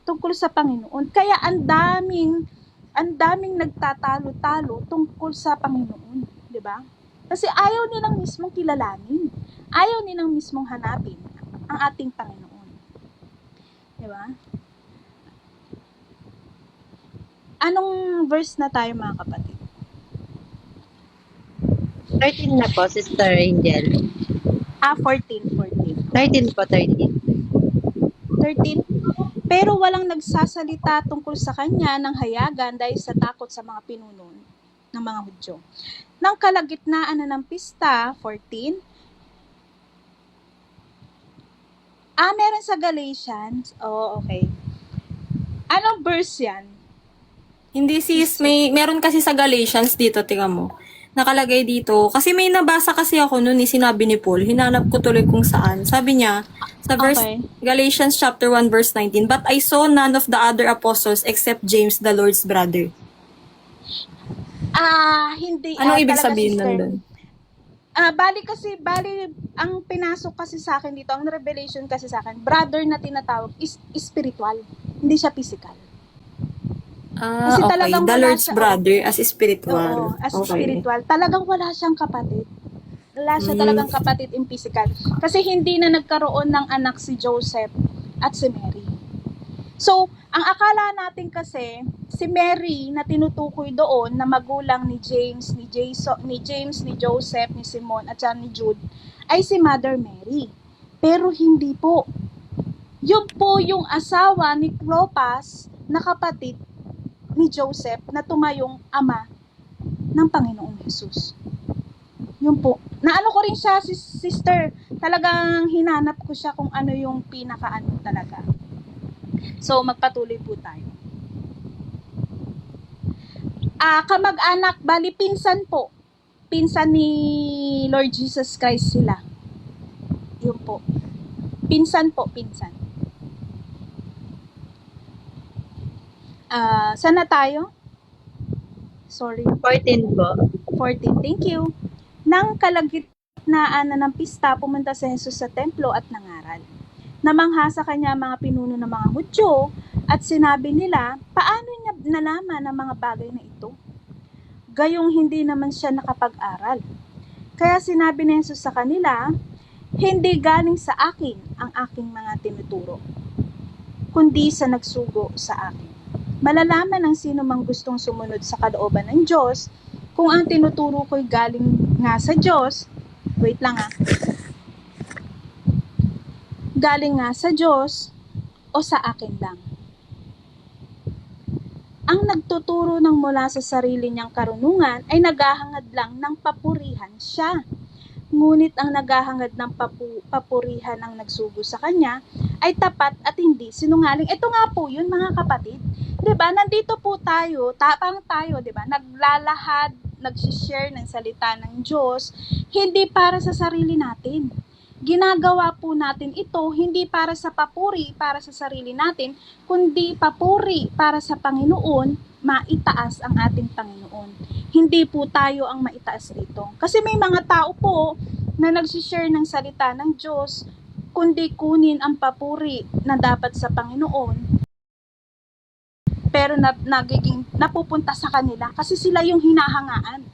tungkol sa Panginoon. Kaya ang daming nagtatalo-talo tungkol sa Panginoon, 'di ba? Kasi ayaw nilang mismong kilalanin. Ayaw nilang mismong hanapin ang ating Panginoon. 'Di ba? Anong verse na tayo mga kapatid? 13 na po, Sister Angel. 14. 13 po, 13. 13. Pero walang nagsasalita tungkol sa kanya ng hayagan dahil sa takot sa mga pinuno ng mga Hudyo. Nang kalagitnaan na ng pista, 14. Meron sa Galatians. Oh, okay. Anong verse yan? Hindi sis, meron kasi sa Galatians dito, tingnan mo. Nakalagay dito. Kasi may nabasa kasi ako noon, sinabi ni Paul. Hinanap ko tuloy kung saan. Sabi niya, sa verse, Okay. Galatians chapter 1 verse 19, but I saw none of the other apostles except James, the Lord's brother. Hindi. Anong ibig talaga, sabihin sister. nandun? Bali, ang pinasok kasi sa akin dito, ang revelation kasi sa akin, brother na tinatawag is spiritual. Hindi siya physical. Kasi Okay. talagang The wala Lord's siya- brother as Oo, spiritual. as Okay. spiritual. Talagang wala siyang kapatid. Wala siya talagang kapatid in physical. Kasi hindi na nagkaroon ng anak si Joseph at si Mary. So, Ang akala natin kasi, si Mary na tinutukoy doon na magulang ni James, ni Joseph, ni Simon at saka ni Jude ay si Mother Mary. Pero hindi po. Yun po yung asawa ni Clopas na kapatid ni Joseph na tumayong ama ng Panginoong Jesus. Yun po. Naano ko rin siya, sister. Talagang hinanap ko siya kung ano yung pinakaano talaga. So, magpatuloy po tayo. Kamag-anak, bali pinsan po. Pinsan ni Lord Jesus Christ sila. Yun po. Pinsan po, pinsan. Saan na tayo? Sorry. 14 po. 14. Thank you. Nang kalagitnaan na ng pista, pumunta si Jesus sa templo at nangaral. Namangha sa kanya mga pinuno ng mga Hudyo at sinabi nila, paano niya nalaman ang mga bagay na ito? Gayong hindi naman siya nakapag-aral. Kaya sinabi ni Jesus sa kanila, hindi galing sa akin ang aking mga tinuturo, kundi sa nagsugo sa akin. Malalaman ng sino mang gustong sumunod sa kalooban ng Diyos kung ang tinuturo ko'y galing nga sa Diyos. Wait lang galing nga sa Diyos o sa akin lang. Ang nagtuturo ng mula sa sarili niyang karunungan ay naghahangad lang ng papurihan siya. Ngunit ang naghahangad ng papurihan ng nagsugo sa kanya ay tapat at hindi sinungaling. Ito nga po yun mga kapatid. 'Di ba? Nandito po tayo, tapang tayo, 'di ba? Naglalahad, nag-share ng salita ng Diyos, hindi para sa sarili natin. Ginagawa po natin ito hindi para sa papuri, para sa sarili natin, kundi papuri para sa Panginoon, maitaas ang ating Panginoon. Hindi po tayo ang maitaas dito. Kasi may mga tao po na nagsishare ng salita ng Diyos, kundi kunin ang papuri na dapat sa Panginoon, pero napupunta sa kanila kasi sila yung hinahangaan.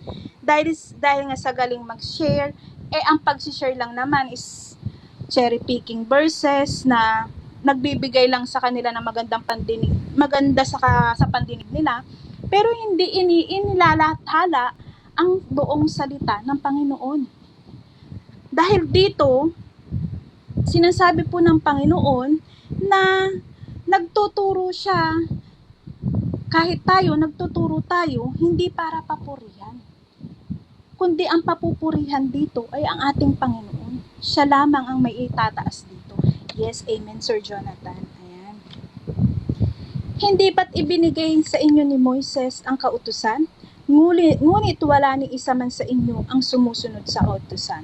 Dahil nga sa galing mag-share, ang pag-share lang naman is cherry picking verses na nagbibigay lang sa kanila ng magandang pandinig, maganda sa pandinig nila, pero hindi inilalathala ang buong salita ng Panginoon. Dahil dito, sinasabi po ng Panginoon na nagtuturo siya, kahit tayo, nagtuturo tayo, hindi para papurihan. Kundi ang papupurihan dito ay ang ating Panginoon. Siya lamang ang may itataas dito. Yes, amen, Sir Jonathan. Ayan. Hindi ba't ibinigay sa inyo ni Moises ang kautusan? Ngunit wala ni isa man sa inyo ang sumusunod sa kautusan.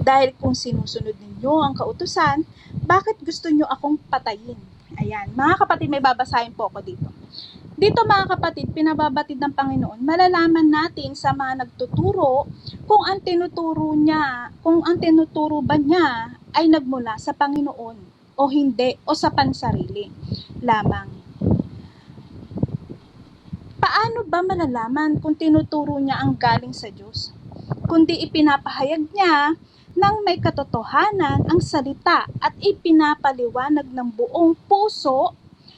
Dahil kung sinusunod ninyo ang kautusan, bakit gusto nyo akong patayin? Ayan, mga kapatid, may babasahin po ako dito. Dito mga kapatid, pinababatid ng Panginoon, malalaman natin sa mga nagtuturo kung ang tinuturo ba niya ay nagmula sa Panginoon o hindi, o sa pansarili lamang. Paano ba malalaman kung tinuturo niya ang galing sa Diyos? Kundi ipinapahayag niya ng may katotohanan ang salita at ipinapaliwanag ng buong puso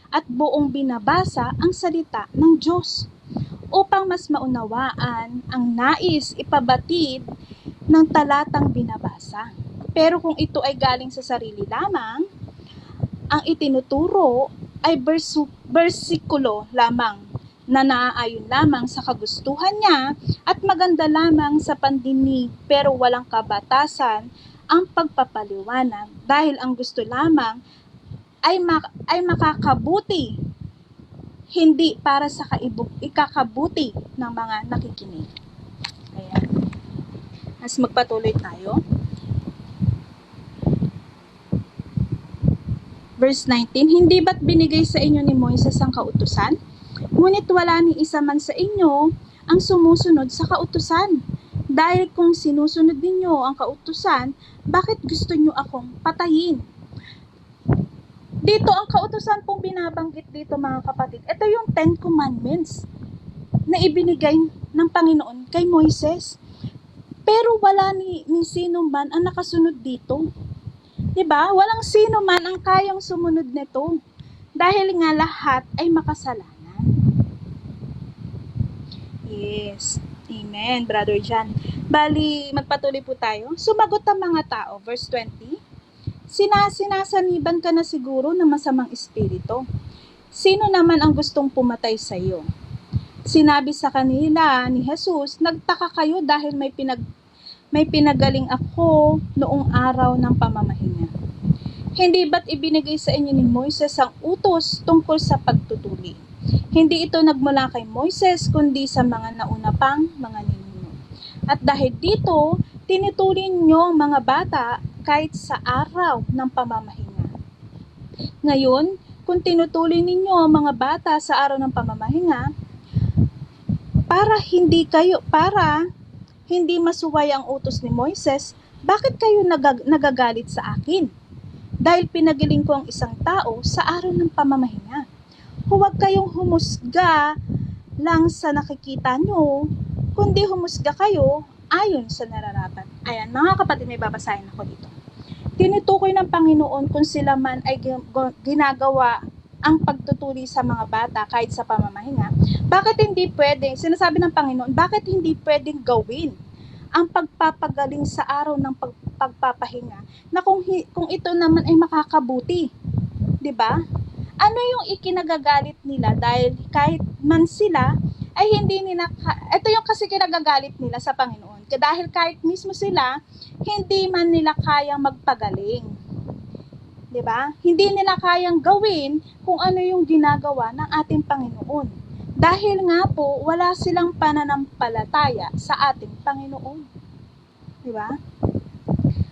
at buong binabasa ang salita ng Diyos upang mas maunawaan ang nais ipabatid ng talatang binabasa. Pero kung ito ay galing sa sarili lamang, ang itinuturo ay bersikulo lamang na naaayon lamang sa kagustuhan niya at maganda lamang sa pandinig, pero walang kabatasan ang pagpapaliwanag dahil ang gusto lamang ay makakabuti, hindi para sa ikakabuti ng mga nakikinig. Ayan. Mas magpatuloy tayo. Verse 19, hindi ba't binigay sa inyo ni Moises ang kautusan? Ngunit wala ni isa man sa inyo ang sumusunod sa kautusan. Dahil kung sinusunod ninyo ang kautusan, bakit gusto nyo akong patayin? Dito, ang kautusan pong binabanggit dito mga kapatid, ito yung 10 Commandments na ibinigay ng Panginoon kay Moises. Pero wala ni sino man ang nakasunod dito. Diba? Walang sino man ang kayang sumunod nito. dahil nga lahat ay makasalanan. Yes. Amen, Brother John. Bali, magpatuloy po tayo. Sumagot ang mga tao, verse 20. Sinasaniban ka na siguro ng masamang espiritu. Sino naman ang gustong pumatay sa iyo? Sinabi sa kanila ni Jesus, nagtaka kayo dahil may pinagaling ako noong araw ng pamamahinga. Hindi ba't ibinigay sa inyo ni Moises ang utos tungkol sa pagtutuli? Hindi ito nagmula kay Moises kundi sa mga nauna pang mga ninuno. At dahil dito, tinutulin niyo ang mga bata kahit sa araw ng pamamahinga. Ngayon, kung tinutulin ninyo ang mga bata sa araw ng pamamahinga, para hindi masuway ang utos ni Moises, bakit kayo nagagalit sa akin? Dahil pinagaling ko ang isang tao sa araw ng pamamahinga. Huwag kayong humusga lang sa nakikita nyo, kundi humusga kayo ayon sa nararapat. Ayan, mga kapatid, may babasahin ako dito. Tinutukoy ng Panginoon kung sila man ay ginagawa ang pagtutuli sa mga bata kahit sa pamamahinga. Bakit hindi pwedeng, sinasabi ng Panginoon, bakit hindi pwedeng gawin ang pagpapagaling sa araw ng pagpapahinga na kung ito naman ay makakabuti? 'Di ba? Ano yung ikinagagalit nila dahil kahit man sila ay hindi nila, ito yung kasi kinagagalit nila sa Panginoon. Dahil kahit mismo sila, hindi man nila kayang magpagaling. 'Di ba? Hindi nila kayang gawin kung ano yung ginagawa ng ating Panginoon. Dahil nga po, wala silang pananampalataya sa ating Panginoon. 'Di ba?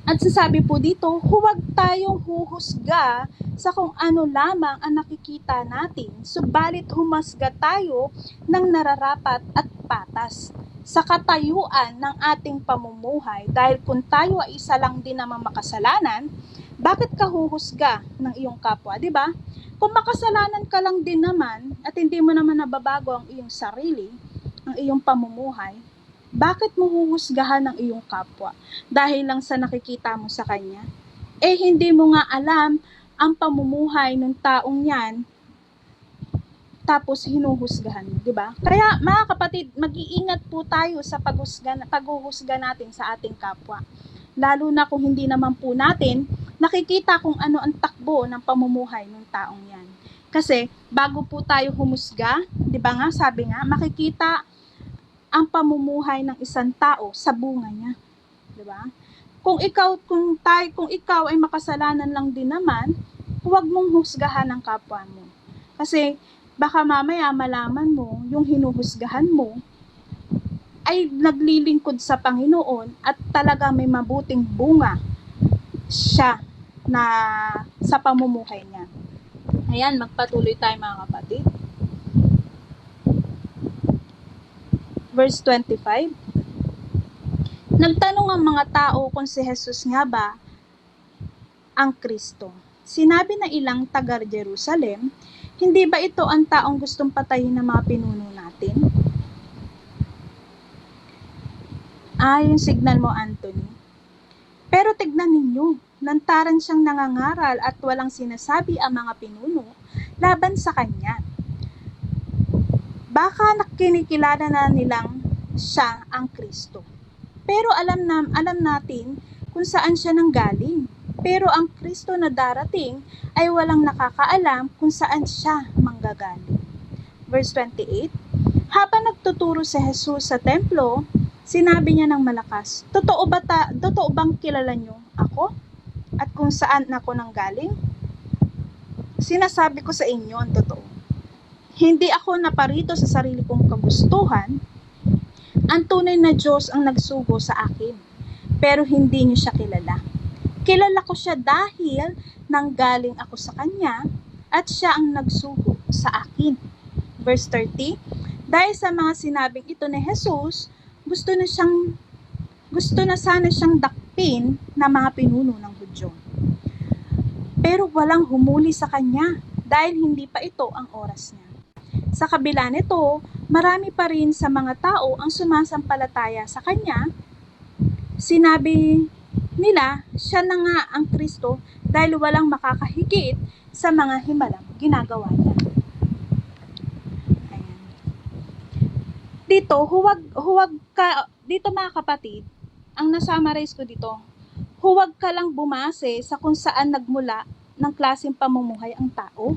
At sasabi po dito, huwag tayong huhusga sa kung ano lamang ang nakikita natin, subalit humasga tayo ng nararapat at patas sa katayuan ng ating pamumuhay. Dahil kung tayo ay isa lang din naman makasalanan, bakit ka huhusga ng iyong kapwa, di ba? Kung makasalanan ka lang din naman at hindi mo naman nababago ang iyong sarili, ang iyong pamumuhay, bakit mo huhusgahan ng iyong kapwa? Dahil lang sa nakikita mo sa kanya? Hindi mo nga alam ang pamumuhay ng taong yan, tapos hinuhusgahan mo, di ba? Kaya mga kapatid, mag-iingat po tayo sa paghuhusga natin sa ating kapwa. Lalo na kung hindi naman po natin nakikita kung ano ang takbo ng pamumuhay ng taong yan. Kasi bago po tayo humusga, di ba nga, sabi nga, makikita ang pamumuhay ng isang tao sa bunga niya, 'di ba? Kung ikaw ay makasalanan lang din naman, huwag mong husgahan ang kapwa mo. Kasi baka mamaya malaman mo yung hinuhusgahan mo ay naglilingkod sa Panginoon at talaga may mabuting bunga siya na sa pamumuhay niya. Ayan, magpatuloy tayo mga kapatid. Verse 25. Nagtanong ang mga tao kung si Jesus nga ba ang Kristo. Sinabi na ilang taga Jerusalem, hindi ba ito ang taong gustong patayin ng mga pinuno natin? Yung signal mo, Anthony. Pero tignan ninyo, lantaran siyang nangangaral at walang sinasabi ang mga pinuno laban sa kanya. Baka kinikilala na nilang siya ang Kristo. Pero alam natin kung saan siya nanggaling. Pero ang Kristo na darating ay walang nakakaalam kung saan siya manggagaling. Verse 28, habang nagtuturo si Jesus sa templo, sinabi niya ng malakas, Totoo bang kilala niyo ako? At kung saan ako nanggaling? Sinasabi ko sa inyo ang totoo. Hindi ako naparito sa sarili kong kagustuhan. Ang tunay na Diyos ang nagsugo sa akin. Pero hindi niyo siya kilala. Kilala ko siya dahil nanggaling ako sa Kanya at siya ang nagsugo sa akin. Verse 30, dahil sa mga sinabing ito ni Jesus, gusto na sana siyang dakpin na mga pinuno ng Hudyo. Pero walang humuli sa Kanya dahil hindi pa ito ang oras niya. Sa kabila nito, marami pa rin sa mga tao ang sumasampalataya sa Kanya. Sinabi nila, siya na nga ang Kristo dahil walang makakahigit sa mga himalang ginagawa niya. Ayan. Dito, huwag ka, dito mga kapatid, ang na-summarize ko dito, huwag ka lang bumase sa kung saan nagmula ng klaseng pamumuhay ang tao,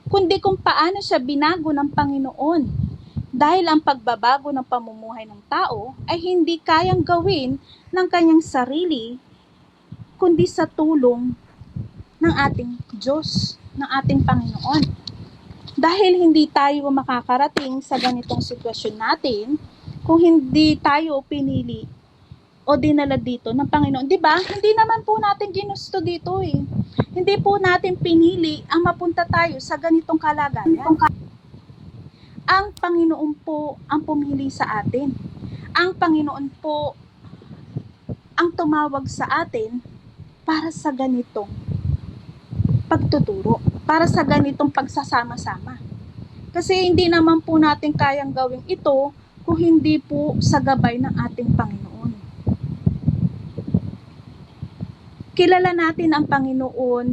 kundi kung paano siya binago ng Panginoon. Dahil ang pagbabago ng pamumuhay ng tao ay hindi kayang gawin ng kanyang sarili, kundi sa tulong ng ating Diyos, ng ating Panginoon. Dahil hindi tayo makakarating sa ganitong sitwasyon natin kung hindi tayo pinili o dinala dito ng Panginoon. Diba? Hindi naman po natin ginusto dito eh. Hindi po natin pinili ang mapunta tayo sa ganitong kalagayan. Ang Panginoon po ang pumili sa atin. Ang Panginoon po ang tumawag sa atin para sa ganitong pagtuturo, para sa ganitong pagsasama-sama. Kasi hindi naman po natin kayang gawin ito kung hindi po sa gabay ng ating Panginoon. Kilala natin ang Panginoon,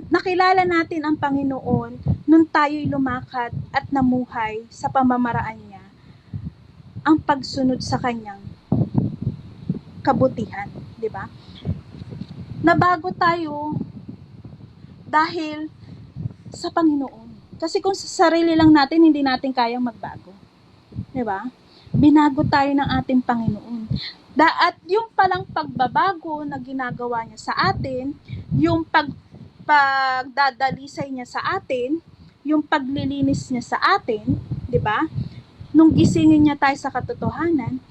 nakilala natin ang Panginoon nung tayo'y lumakad at namuhay sa pamamaraan niya, ang pagsunod sa kanyang kabutihan, di ba? Nabago tayo dahil sa Panginoon. Kasi kung sa sarili lang natin, hindi natin kayang magbago. Di ba? Binago tayo ng ating Panginoon. At yung palang pagbabago na ginagawa niya sa atin, yung pagdadalisay niya sa atin, yung paglilinis niya sa atin, di ba? Nung gisingin niya tayo sa katotohanan,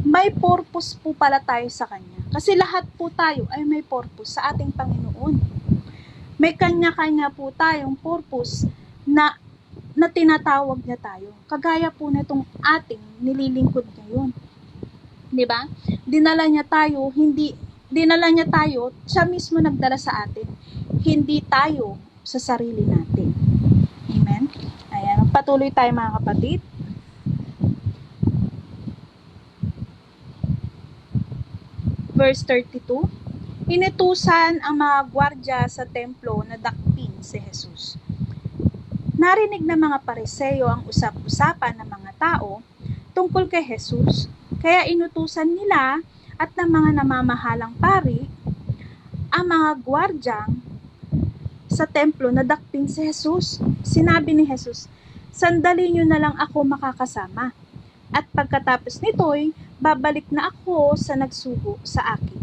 may purpose po pala tayo sa Kanya. Kasi lahat po tayo ay may purpose sa ating Panginoon. May kanya-kanya po tayong purpose na tinatawag niya tayo. Kagaya po na itong ating nililingkod ngayon. Di ba? Dinala niya tayo, siya mismo nagdala sa atin. Hindi tayo sa sarili natin. Amen? Ayan, patuloy tayo mga kapatid. Verse 32, inutusan ang mga gwardya sa templo na dakpin si Jesus. Narinig ng mga Pariseo ang usap-usapan ng mga tao tungkol kay Jesus, kaya inutusan nila at ng mga namamahalang pari ang mga gwardyang sa templo na dakpin si Jesus. Sinabi ni Jesus, sandali nyo na lang ako makakasama. At pagkatapos nito'y babalik na ako sa nagsugo sa akin.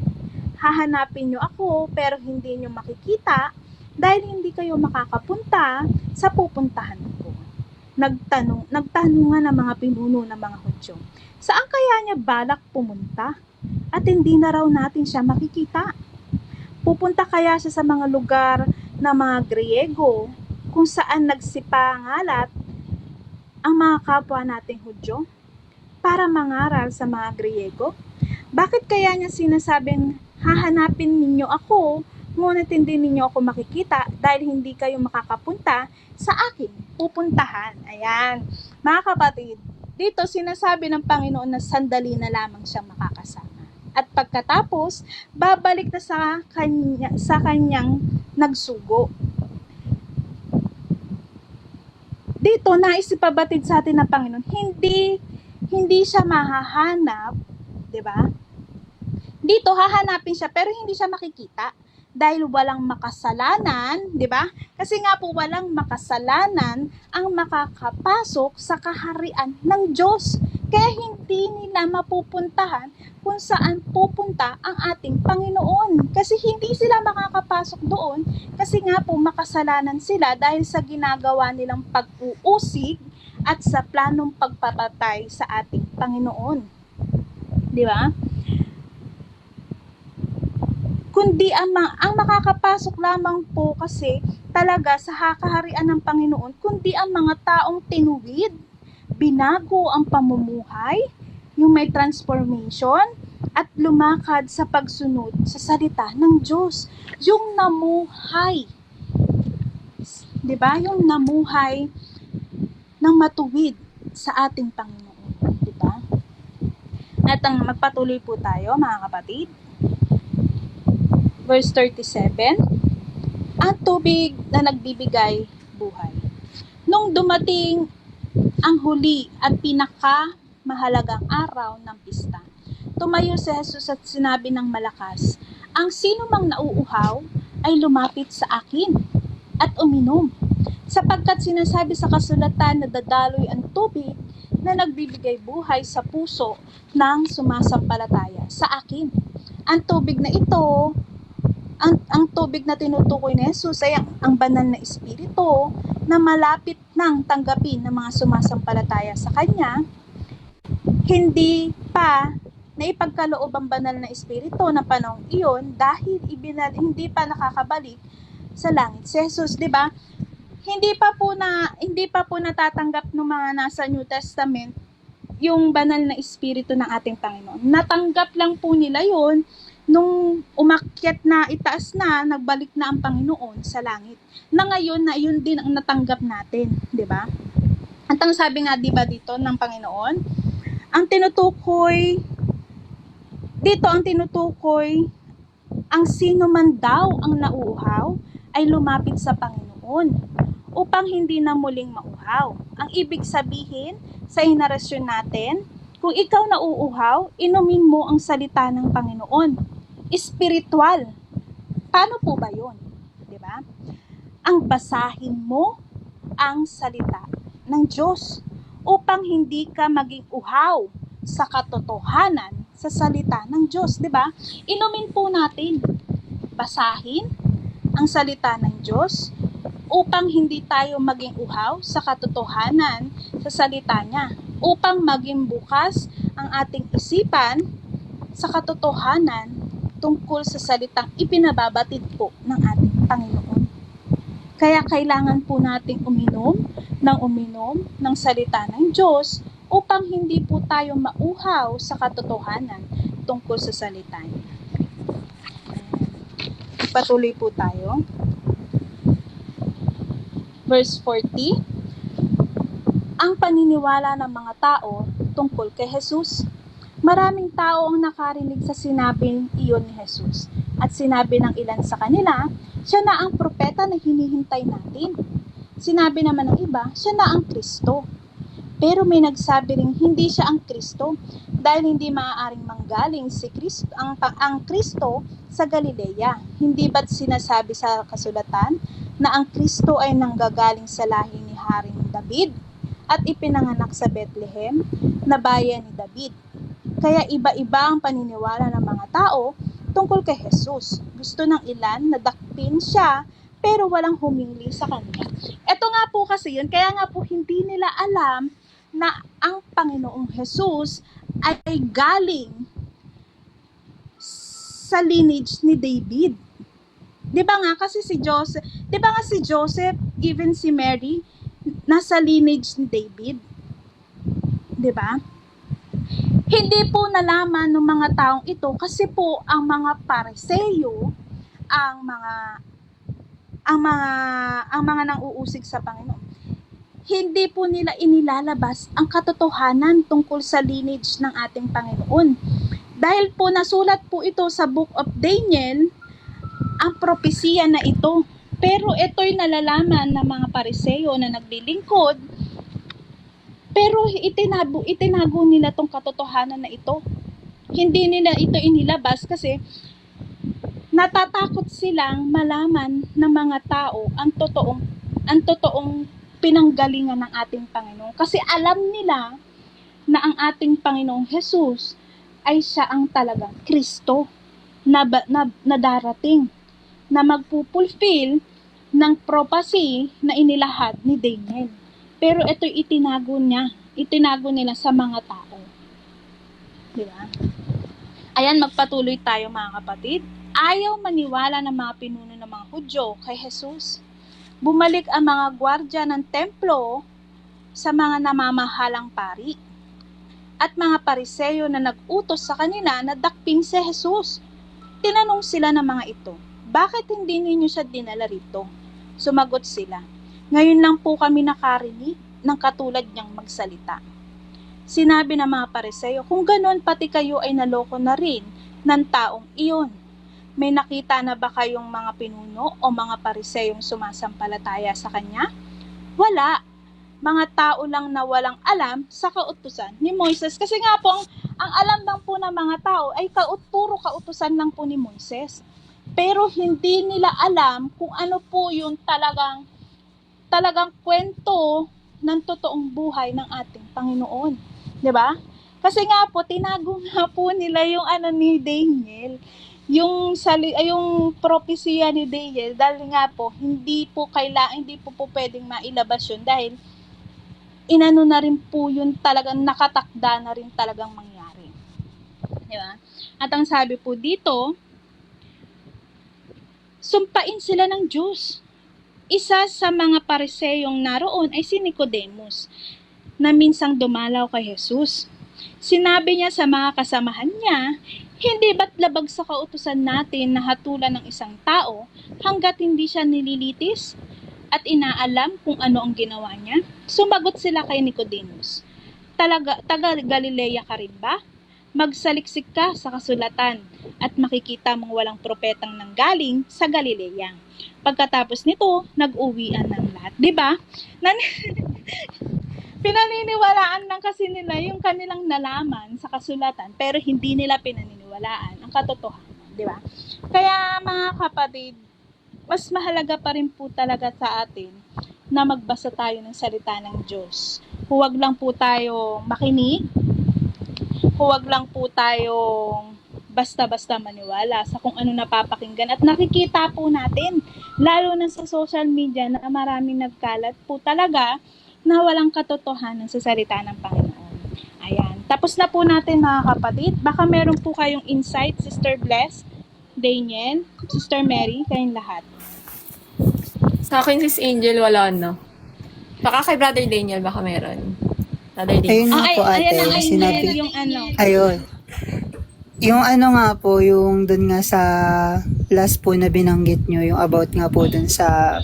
Hahanapin nyo ako pero hindi nyo makikita dahil hindi kayo makakapunta sa pupuntahan ko. Nagtanungan ng mga pinuno ng mga Hudyo, saan kaya niya balak pumunta? At hindi na raw natin siya makikita. Pupunta kaya siya sa mga lugar ng mga Griego kung saan nagsipangalat ang mga kapwa nating Hudyo para mangaral sa mga Griego? Bakit kaya niya sinasabing hahanapin ninyo ako ngunit hindi ninyo ako makikita dahil hindi kayo makakapunta sa aking pupuntahan? Ayan, mga kapatid, dito sinasabi ng Panginoon na sandali na lamang siyang makakasama. At pagkatapos, babalik na sa kanyang nagsugo. Dito, nais ipabatid sa atin ng Panginoon, hindi siya mahahanap, di ba? Dito, hahanapin siya, pero hindi siya makikita. Dahil walang makasalanan, di ba? Kasi nga po, walang makasalanan ang makakapasok sa kaharian ng Diyos. Kaya hindi nila mapupuntahan kung saan pupunta ang ating Panginoon. Kasi hindi sila makakapasok doon kasi nga po makasalanan sila dahil sa ginagawa nilang pag-uusig at sa planong pagpapatay sa ating Panginoon. Di ba? Kundi ang makakapasok lamang po kasi talaga sa kaharian ng Panginoon, kundi ang mga taong tinuwid, binago ang pamumuhay, yung may transformation, at lumakad sa pagsunod sa salita ng Diyos. Yung namuhay, di ba? Yung namuhay ng matuwid sa ating Panginoon, di ba? At magpatuloy po tayo, mga kapatid. Verse 37, ang tubig na nagbibigay buhay. Nung dumating ang huli at pinakamahalagang araw ng pista, tumayo si Jesus at sinabi ng malakas, ang sino mang nauuhaw ay lumapit sa akin at uminom. Sapagkat sinasabi sa kasulatan na dadaloy ang tubig na nagbibigay buhay sa puso ng sumasampalataya sa akin. Ang tubig na ito, ang tubig na tinutukoy ni Jesus ay ang banal na espiritu na malapit nang tanggapin ng mga sumasampalataya sa Kanya. Hindi pa naipagkaloob ang banal na espiritu na panahong iyon dahil hindi pa nakakabalik sa langit si Jesus, di ba? Hindi pa po natatanggap ng mga nasa New Testament yung banal na espiritu ng ating Panginoon. Natanggap lang po nila yon nung umakyat na, itaas na, nagbalik na ang Panginoon sa langit. Na ngayon na yun din ang natanggap natin, di ba? At ang sabi nga, di ba, dito ng Panginoon, ang tinutukoy, ang sino man daw ang nauuhaw ay lumapit sa Panginoon upang hindi na muling mauhaw. Ang ibig sabihin sa henerasyon natin, kung ikaw nauuhaw, inumin mo ang salita ng Panginoon. Espiritual. Paano po ba yun? Diba? Ang basahin mo ang salita ng Diyos upang hindi ka maging uhaw sa katotohanan sa salita ng Diyos. Diba? Inumin po natin. Basahin ang salita ng Diyos upang hindi tayo maging uhaw sa katotohanan sa salita niya, upang maging bukas ang ating isipan sa katotohanan tungkol sa salitang ipinababatid po ng ating Panginoon. Kaya kailangan po nating uminom ng salita ng Diyos upang hindi po tayo mauhaw sa katotohanan tungkol sa salita niya. Patuloy po tayo. Verse 40, ang paniniwala ng mga tao tungkol kay Jesus. Maraming tao ang nakarinig sa sinabing iyon ni Jesus. At sinabi ng ilan sa kanila, siya na ang propeta na hinihintay natin. Sinabi naman ng iba, siya na ang Kristo. Pero may nagsabi ring hindi siya ang Kristo dahil hindi maaaring manggaling si Kristo, ang Kristo sa Galilea. Hindi ba't sinasabi sa kasulatan na ang Kristo ay nanggagaling sa lahi ni Haring David at ipinanganak sa Bethlehem na bayan ni David. Kaya iba-iba ang paniniwala ng mga tao tungkol kay Jesus. Gusto ng ilan na dakpin siya pero walang humingli sa kanya. Ito nga po kasi yun, kaya nga po hindi nila alam na ang Panginoong Jesus ay galing sa lineage ni David. 'Di ba nga kasi si Joseph, even si Mary, nasa lineage ni David. 'Di ba? Hindi po nalaman ng mga taong ito kasi po ang mga Pariseo, ang mga nang-uusig sa Panginoon, hindi po nila inilalabas ang katotohanan tungkol sa lineage ng ating Panginoon. Dahil po nasulat po ito sa Book of Daniel, ang propesiya na ito. Pero ito'y nalalaman ng mga Pariseo na naglilingkod, pero itinago nila tong katotohanan na ito. Hindi nila ito inilabas kasi natatakot silang malaman ng mga tao ang totoong pinanggalingan ng ating Panginoon. Kasi alam nila na ang ating Panginoong Jesus ay siya ang talagang Kristo na darating, na magpupulfill ng prophecy na inilahad ni Daniel. Pero ito'y itinago nila sa mga tao. Di ba? Ayan, magpatuloy tayo mga kapatid. Ayaw maniwala ng mga pinuno ng mga Hudyo kay Jesus. Bumalik ang mga gwardya ng templo sa mga namamahalang pari at mga Pariseo na nag-utos sa kanila na dakpin si Jesus. Tinanong sila ng mga ito, bakit hindi ninyo siya dinala rito? Sumagot sila, ngayon lang po kami nakarinig ng katulad niyang magsalita. Sinabi ng mga Pariseo, kung ganon pati kayo ay naloko na rin ng taong iyon. May nakita na ba kayong mga pinuno o mga pariseyong sumasampalataya sa kanya? Wala. Mga tao lang na walang alam sa kautusan ni Moises. Kasi nga po, ang alam lang po ng mga tao ay puro kautusan lang po ni Moises. Pero hindi nila alam kung ano po yung talagang kwento ng totoong buhay ng ating Panginoon. 'Di ba? Kasi nga po, tinago nga po nila yung ni Daniel, yung propesya ni Daniel, dahil nga po, hindi po pwedeng mailabas yun dahil inano na rin po yun, talagang nakatakda na rin talagang mangyari. Di ba? At ang sabi po dito, sumpain sila ng Diyos. Isa sa mga pariseyong naroon ay si Nicodemus, na minsang dumalaw kay Jesus. Sinabi niya sa mga kasamahan niya, hindi ba't labag sa kautusan natin na hatulan ng isang tao hanggat hindi siya nililitis at inaalam kung ano ang ginawa niya? Sumagot sila kay Nicodemus, taga Galilea ka rin ba? Magsaliksik ka sa kasulatan at makikita mong walang propetang nanggaling sa Galilea. Pagkatapos nito, nag-uwian ng lahat. Diba? Pinaniniwalaan lang kasi nila yung kanilang nalaman sa kasulatan, pero hindi nila pinaniniwalaan ang katotohanan, di ba? Kaya mga kapatid, mas mahalaga pa rin po talaga sa atin na magbasa tayo ng salita ng Diyos. Huwag lang po tayo makinig, huwag lang po tayong basta-basta maniwala sa kung ano napapakinggan at nakikita po natin, lalo na sa social media na maraming nagkalat po talaga na walang katotohanan sa salita ng Panginoon. Ayan. Tapos na po natin mga kapatid. Baka meron po kayong insight, Sister Bless, Daniel, Sister Mary, kayong lahat. Sa akin, Sis Angel, wala no. Baka kay Brother Daniel, baka meron. Brother Daniel. Ayun nga po ate, ayan ang sinabi. yung Ayun. Yung nga po, yung dun nga sa last po na binanggit nyo, yung about nga po dun sa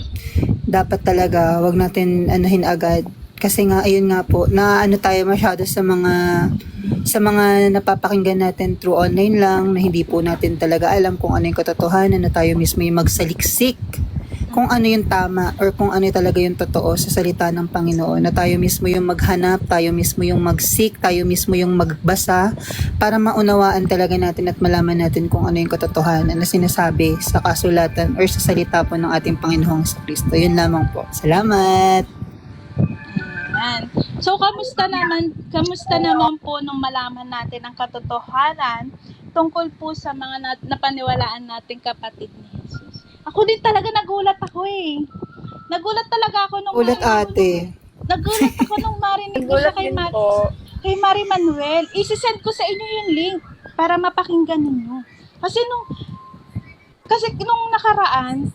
dapat talaga, wag natin anuhin agad. Kasi nga, ayun nga po, na tayo masyado sa mga napapakinggan natin through online lang, na hindi po natin talaga alam kung ano yung katotohanan, na tayo mismo yung magsaliksik kung ano yung tama or kung ano talaga yung totoo sa salita ng Panginoon, na tayo mismo yung maghanap, tayo mismo yung mag-seek, tayo mismo yung magbasa para maunawaan talaga natin at malaman natin kung ano yung katotohanan na sinasabi sa kasulatan or sa salita po ng ating Panginoong Kristo. Yun lamang po. Salamat! Ayan. So, kamusta naman po nung malaman natin ang katotohanan tungkol po sa mga napaniwalaan nating kapatid ni Jesus? Ako din talaga nagulat ako eh. Nagulat talaga ako nung Ulat ate. Nagulat ako nung marinig ko siya kay Mari Manuel. Isisend ko sa inyo yung link para mapakinggan ninyo. Kasi nung nakaraan,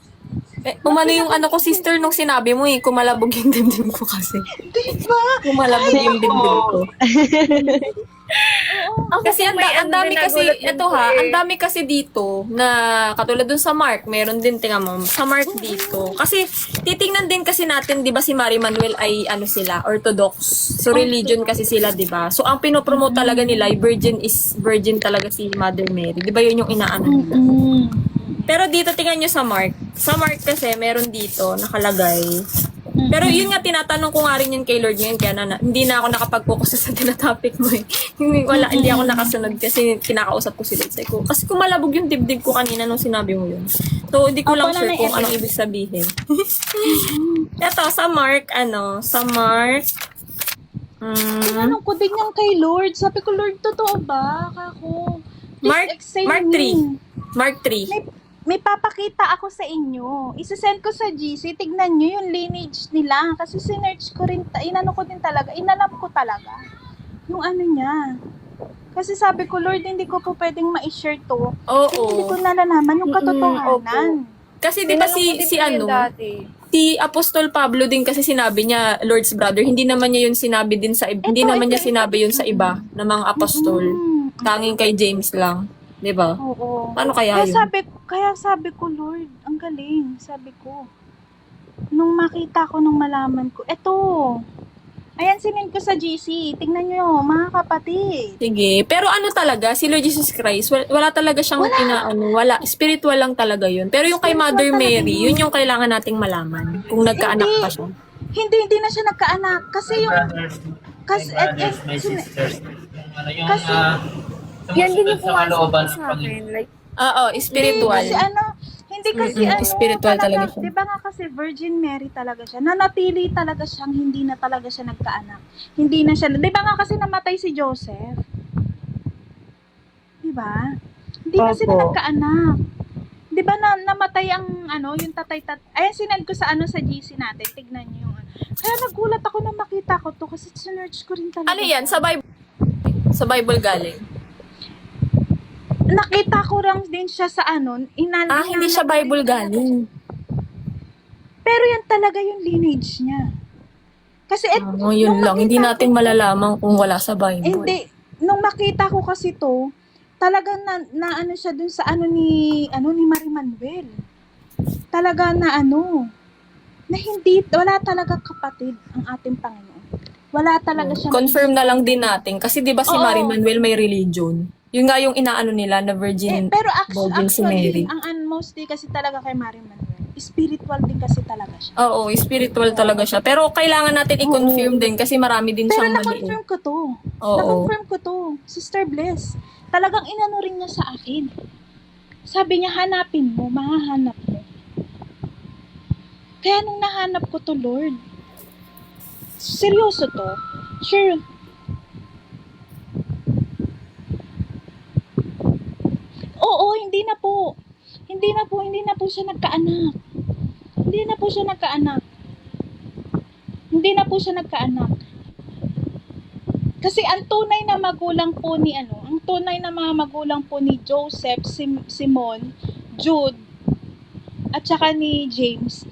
Umano yung ko, sister, nung sinabi mo kumalabog yung dibdib ko kasi. diba? Kumalabog yung dibdib ko. Kasi ang dami kasi, ang dami kasi dito na katulad dun sa Mark, meron din, tingnan mo, sa Mark dito. Kasi titingnan din kasi natin, di ba si Mari Manuel ay sila, Orthodox. So religion kasi sila, di ba? So ang pinopromote talaga nila, virgin talaga si Mother Mary. Di ba yun yung inaano nila? Pero dito tingnan nyo sa Mark. Sa Mark kasi meron dito nakalagay. Pero yun nga, tinatanong ko nga rin yun kay Lord ngayon, kaya hindi na ako nakapag-focus sa tinatopic mo eh. Hindi ako nakasunod kasi kinakausap ko si Lord. Kasi kumalabog yung dibdib ko kanina nung sinabi mo yun. So, hindi ko lang sure kung anong ibig sabihin. Ito, sa Mark, tinanong ko din yan kay Lord. Sabi ko, Lord, totoo ba? Ako. Mark 3. Mark 3. May papakita ako sa inyo. Isasend ko sa GC. Tignan nyo yung lineage nila. Kasi sinearch ko rin, inalam ko talaga. Yung niya. Kasi sabi ko, Lord, hindi ko po pwedeng ma-share to. Oo. Hindi ko nalalaman yung katotohanan. Kasi di ba si Apostol Pablo din kasi sinabi niya, Lord's brother, hindi naman niya yun sinabi din sa iba. Hindi naman niya sinabi yun sa iba na mga apostol. Tanging kay James lang. Di ba? Oo. Paano kaya yun? Kaya sabi ko, Lord, ang galing. Sabi ko. Nung makita ko, nung malaman ko, eto. Ayan, sinend ko sa GC. Tingnan nyo, mga kapatid. Sige. Pero ano talaga, si Lord Jesus Christ, wala talaga siyang wala. Spiritual lang talaga yun. Pero yung kay Spiritual Mother talaga Mary, yun. yun yung kailangan nating malaman. Kung nagkaanak pa siya. Hindi na siya nagkaanak. Kasi yung, Brothers, Kasi- my brothers, my sin- sisters. Yung ano, yung Kasi- sumusunod sa kalooban ng Panginoon. Like, oo, spiritual. Hindi, kasi hindi kasi spiritual talaga siya. Di ba nga kasi Virgin Mary talaga siya. Nanatili talaga siyang hindi na talaga siya nagkaanak. Hindi na siya, di ba nga kasi namatay si Joseph? Di ba? Hindi na sila Opo. nagkaanak. Di ba namatay ang yung ayan sinend ko sa sa GC natin. Tignan niyo yung Kaya nagulat ako nung makita ko to kasi sinearch ko rin talaga. Ano yan? Sa Bible? Sa Bible galing? Nakita ko lang din siya sa Hindi siya Bible galing. Pero yan talaga yung lineage niya. Kasi Yun nung lang. Hindi makita natin malalaman kung wala sa Bible. Hindi. Nung makita ko kasi to, talagang na siya dun sa ni Mari Manuel. Talaga na wala talaga kapatid ang ating Panginoon. Wala talaga siya. Confirm na lang din natin. Kasi di ba si Oo. Mary Manuel may religion? Yun nga yung inaano nila na virgin. Pero virgin si Mary. actually, ang mostly kasi talaga kay Mari Manuel, spiritual din kasi talaga siya. Oo, spiritual talaga siya. Pero kailangan natin i-confirm din kasi marami din Pero siyang mali. na-confirm ko to. Oo. Na-confirm ko to. Sister Bliss. Talagang inano rin niya sa akin. Sabi niya, hanapin mo, mahahanap mo. Kaya nung nahanap ko to, Lord, seryoso to. Sure. Oo, hindi na po. Hindi na po siya nagkaanak. Hindi na po siya nagkaanak. Kasi ang tunay na magulang po ang tunay na mga magulang po ni Joseph, Simon, Jude, at saka ni James,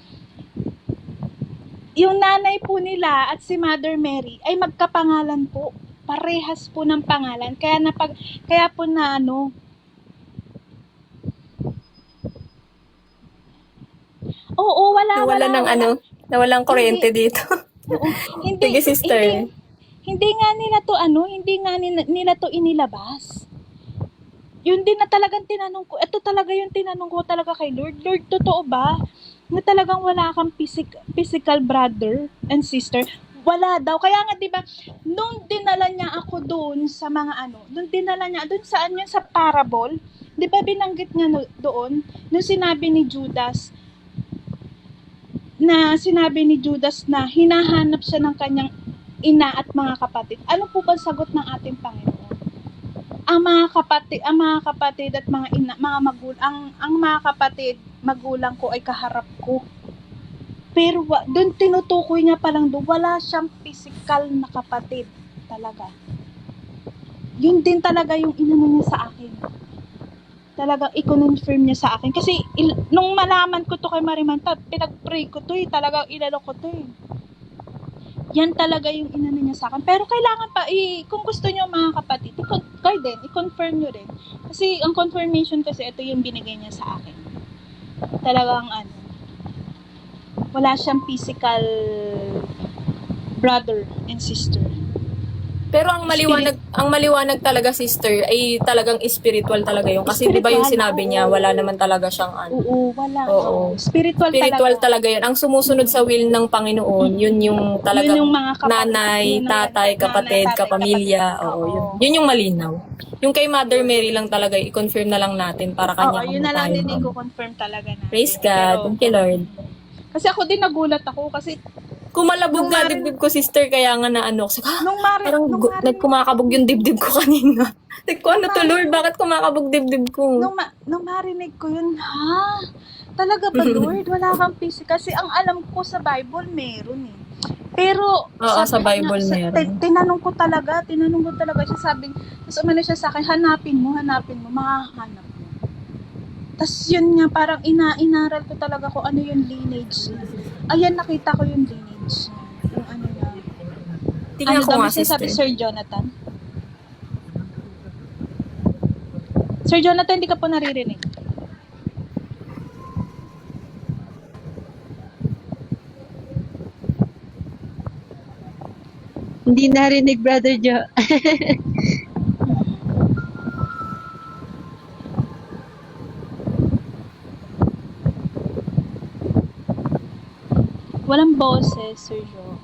yung nanay po nila at si Mother Mary ay magkapangalan po. Parehas po ng pangalan. Kaya po Oo, Nawalang kuryente dito. Oo, hindi. Sige, sister. Hindi nga nila to inilabas. Yun din na talagang tinanong ko. Ito talaga yung tinanong ko talaga kay Lord. Lord, totoo ba? Na talagang wala kang physical brother and sister? Wala daw. Kaya nga, di ba, nung dinala niya ako doon sa mga doon saan yun sa parable, di ba binanggit niya doon, nung sinabi ni Judas na hinahanap siya ng kanyang ina at mga kapatid. Ano po ba sagot ng ating Panginoon? Ang mga kapatid at mga ina, mga magulang, ang mga kapatid, magulang ko ay kaharap ko. Pero doon tinutukoy niya palang doon, wala siyang physical na kapatid talaga. Yun din talaga yung inano niya sa akin. Talagang i-confirm niya sa akin. Kasi nung malaman ko to kay Marimanta, pinag-pray ko to talagang ilalo ko to Yan talaga yung inano niya sa akin. Pero kailangan pa, kung gusto niyo mga kapatid, i-confirm niyo rin. Kasi ang confirmation kasi, ito yung binigay niya sa akin. Talagang wala siyang physical brother and sister. Pero ang maliwanag talaga, sister, ay talagang spiritual talaga yun. Kasi di ba yung sinabi niya, wala naman talaga siyang Oo, wala. Oo. Spiritual talaga yun. Ang sumusunod sa will ng Panginoon, yun yung talagang Yun yung mga kapatid, nanay, yun ang tatay, kapatid, nanay, tatay, kapamilya. kapatid. Oo, Oo. yun yung malinaw. Yung kay Mother Mary lang talaga, i-confirm na lang natin para kanya yun na lang din kamatayan. i-confirm talaga na. Praise God. Thank you, Lord. Kasi ako din nagulat ako kasi Kumalabog nga dibdib ko, sister, kaya nga naano ko. Parang nagkumakabog yung dibdib ko kanina. Ko, ano to, Lord? Bakit kumakabog dibdib ko? nung marinig ko yun, talaga ba, Lord? Wala kang physical. Kasi ang alam ko sa Bible, meron Pero, Oo, sa Bible meron. Tinanong ko talaga siya, tapos umano siya sa akin, hanapin mo, makahanap mo. Tapos yun nga, parang inaral ko talaga kung ano yung lineage niya. Ayan, nakita ko yung lineage niya. Yung ano niya. Tingnan ko nga, siya sabi, sister. Sir Jonathan? Sir Jonathan, hindi ka po naririnig. Hindi narinig, Brother Joe. Walang boses, Sir Jo.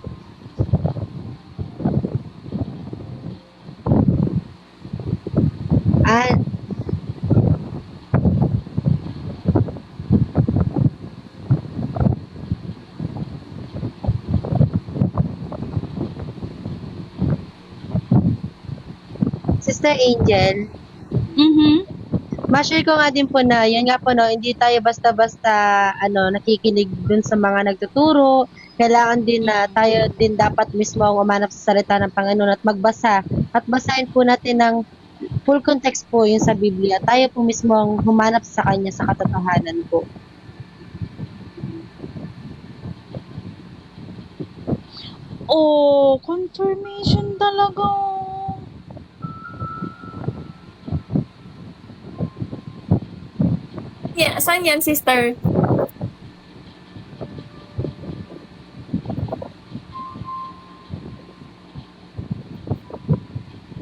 Ah, Sister Angel, ma-share ko nga din po na, yan nga po no, hindi tayo basta-basta nakikinig dun sa mga nagtuturo. Kailangan din na tayo din dapat mismo ang umanap sa salita ng Panginoon at magbasa. At basahin po natin ng full context po yun sa Biblia. Tayo po mismo ang humanap sa Kanya sa katotohanan po. Oh, confirmation talaga. Yeah, saan yan, sister?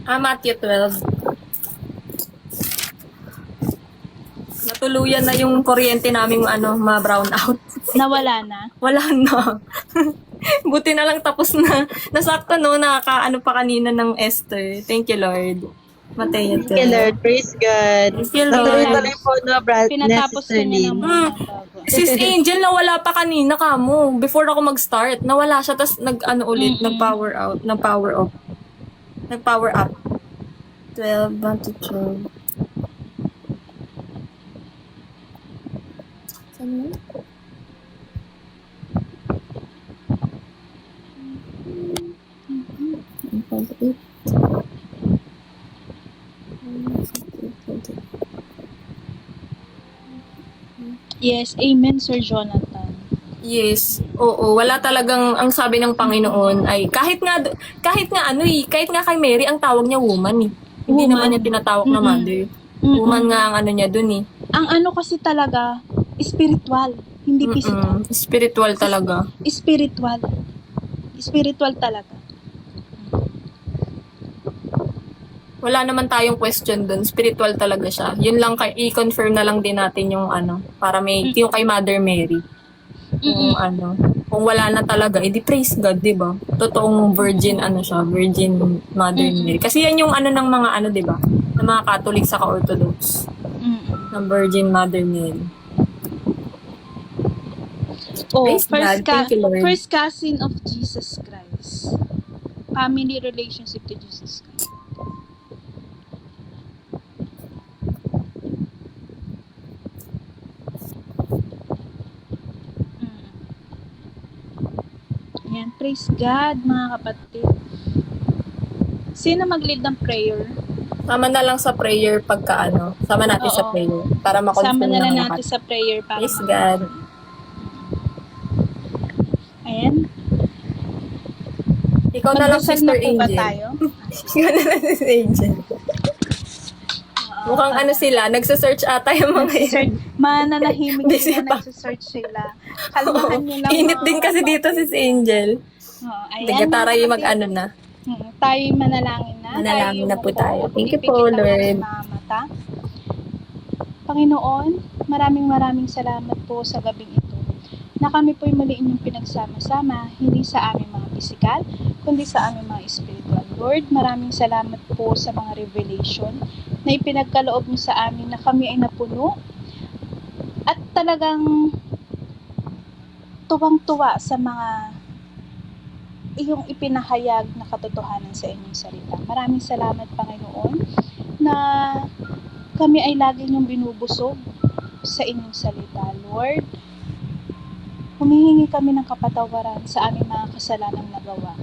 Matthew 12. Natuluyan na yung kuryente naming ma-brown out. Nawala na. Wala na. Buti na lang tapos na. Nasakto no, nakakaano pa kanina ng Esther. Thank you, Lord. Mateo. Thank you, Lord. Praise God. Thank you, Lord. Tuloy-tuloy po, no, brother. Pinatapos ko niya ng mga bago. Sis Angel, nawala pa kanina kamo. Before ako mag-start, nawala siya. Tapos ulit, nag-power out. Nag-power off. Nag-power up. 12, 1 to 12. Saan yun? Yes, amen, Sir Jonathan. Yes. Oo, wala talagang ang sabi ng Panginoon ay kahit nga kahit nga kay Mary ang tawag niya woman eh. Hindi Woman. naman niya tinatawag na mother. Woman nga ang niya dun eh. Ang kasi talaga, spiritual, hindi physical. Spiritual talaga. Spiritual. Spiritual talaga. Wala naman tayong question dun. Spiritual talaga siya. Yun lang, i-confirm na lang din natin yung para may, yung kay Mother Mary. Kung kung wala na talaga, edi praise God, di ba? Totoong virgin, siya, Virgin Mother Mary. Kasi yan yung ng mga di ba? Ng mga Catholic sa Orthodox. Ng Virgin Mother Mary. Oh, Praise God. Thank you, Lord. first cousin of Jesus Christ. Family relationship to Jesus Christ. Yan, praise God, mga kapatid. Sino mag-lead ng prayer? Sama na lang sa prayer pagka sama natin sa Oo. prayer. Para ma-confirm Sama na lang ng natin lahat. sa prayer para Praise God. Ayan. Ikaw na lang, Magdasal Sister na po ba Angel. tayo? Ikaw na lang, Sister Angel. Mukhang sila, nagsa-search ata yung mga yan. Search, mananahimik Busy sila, pa. nagsisearch sila. Kalmahan nyo lang. Init mga din kasi kapatid. dito, Sis Angel. Oo, ayan, Sige, taray mga kapatid. na. Tayo manalangin na. Manalangin na po umupo. tayo. Thank you Pipikit po, ang Lord. ating mga mata. Panginoon, maraming salamat po sa gabing ito na kami po'y muli inyong pinagsama-sama, hindi sa aming mga pisikal, kundi sa aming mga spiritual. Lord, maraming salamat po sa mga revelation na ipinagkaloob mo sa amin na kami ay napuno at talagang tuwang-tuwa sa mga iyong ipinahayag na katotohanan sa inyong salita. Maraming salamat, Panginoon, na kami ay lagi niyong binubusog sa inyong salita. Lord, humihingi kami ng kapatawaran sa aming mga kasalanang nagawa.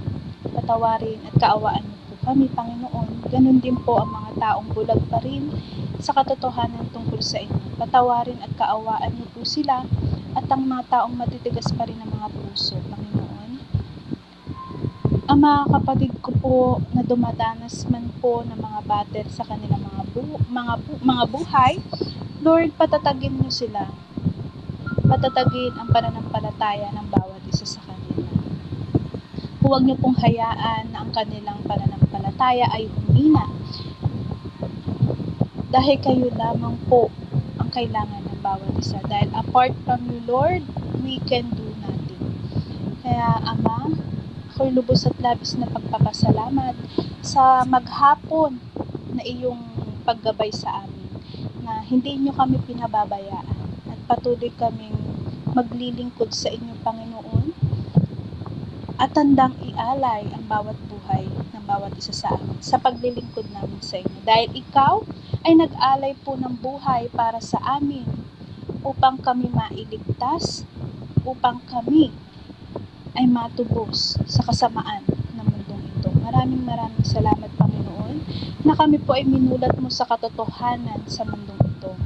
Patawarin at kaawaan niyo po kami, Panginoon. Ganun din po ang mga taong bulag pa rin sa katotohanan tungkol sa inyo. Patawarin at kaawaan niyo po sila at ang mga taong matitigas pa rin ng mga puso, Panginoon. Ang mga kapatid ko po na dumadanas man po ng mga battle sa kanilang mga buhay, Lord, patatagin niyo sila. Patatagin ang pananampalataya ng bawat isa sa kanila. Huwag niyo pong hayaan na ang kanilang pananampalataya ay humina. Dahil kayo lamang po ang kailangan ng bawat isa. Dahil apart from you, Lord, we can do nothing. Kaya, Ama, ako'y lubos at labis na pagpapasalamat sa maghapon na iyong paggabay sa amin, na hindi niyo kami pinababayaan at patuloy kaming maglilingkod sa inyong Panginoon at tandang ialay ang bawat buhay ng bawat isa sa amin sa paglilingkod namin sa inyo. Dahil ikaw ay nag-alay po ng buhay para sa amin upang kami mailigtas, upang kami ay matubos sa kasamaan ng mundong ito. Maraming salamat, Panginoon, na kami po ay minulat mo sa katotohanan sa mundong ito.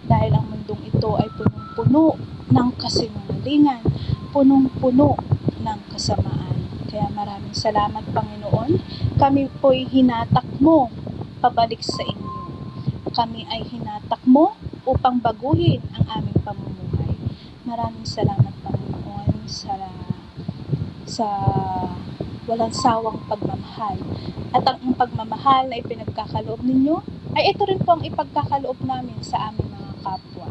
Dahil ang mundong ito ay punong-puno ng kasinungalingan, punong-puno ng kasamaan. Kaya maraming salamat, Panginoon. Kami po'y hinatak mo pabalik sa inyo. Kami ay hinatak mo upang baguhin ang aming pamumuhay. Maraming salamat, Panginoon, sa walang sawang pagmamahal. At ang pagmamahal na ipinagkakaloob ninyo, ay ito rin po ang ipagkakaloob namin sa aming mga kapwa.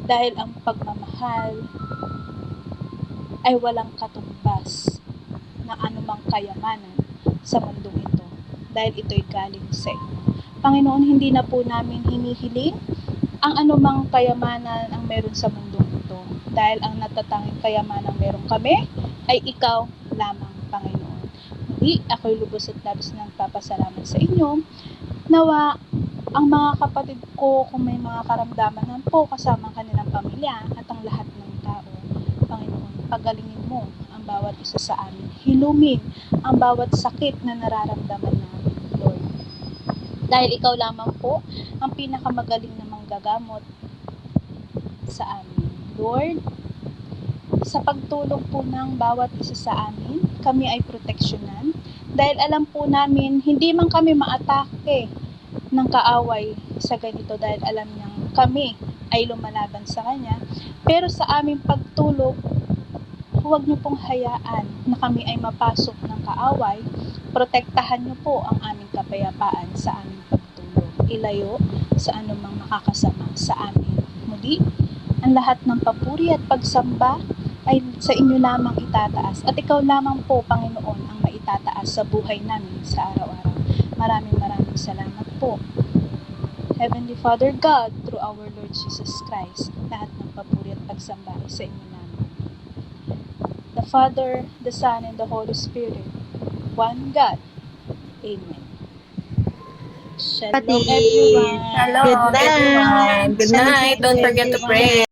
Dahil ang pagmamahal ay walang katumbas ng anumang kayamanan sa mundong ito. Dahil ito'y galing sa inyo. Panginoon, hindi na po namin hinihiling ang anumang kayamanan ang meron sa mundong ito. Dahil ang natatanging kayamanan meron kami ay ikaw lamang, Panginoon. Muli, ako'y lubos at labis ng papasalamat sa inyo. Nawa, ang mga kapatid ko, kung may mga karamdaman na po kasama ang kanilang pamilya at ang lahat ng tao, Panginoon, pagalingin mo ang bawat isa sa amin. Hilumin ang bawat sakit na nararamdaman namin, Lord. Dahil ikaw lamang po ang pinakamagaling na manggagamot sa amin. Lord, sa pagtulog po ng bawat isa sa amin, kami ay proteksyonan. Dahil alam po namin, hindi man kami maatake ng kaaway sa ganito dahil alam niyang kami ay lumalaban sa Kanya. Pero sa aming pagtulog, huwag niyo pong hayaan na kami ay mapasok ng kaaway. Protektahan niyo po ang aming kapayapaan sa aming pagtulog. Ilayo sa anumang makakasama sa amin. Muli, ang lahat ng papuri at pagsamba ay sa inyo lamang itataas. At ikaw lamang po, Panginoon, ang maitataas sa buhay namin sa araw-araw. Maraming salamat po. Heavenly Father God, through our Lord Jesus Christ, lahat ng papuri at pagsamba ay sa inyo namin. The Father, the Son, and the Holy Spirit, one God. Amen. Shalom, Pati. everyone. Hello, Good night. everyone. Good night. Don't forget to pray.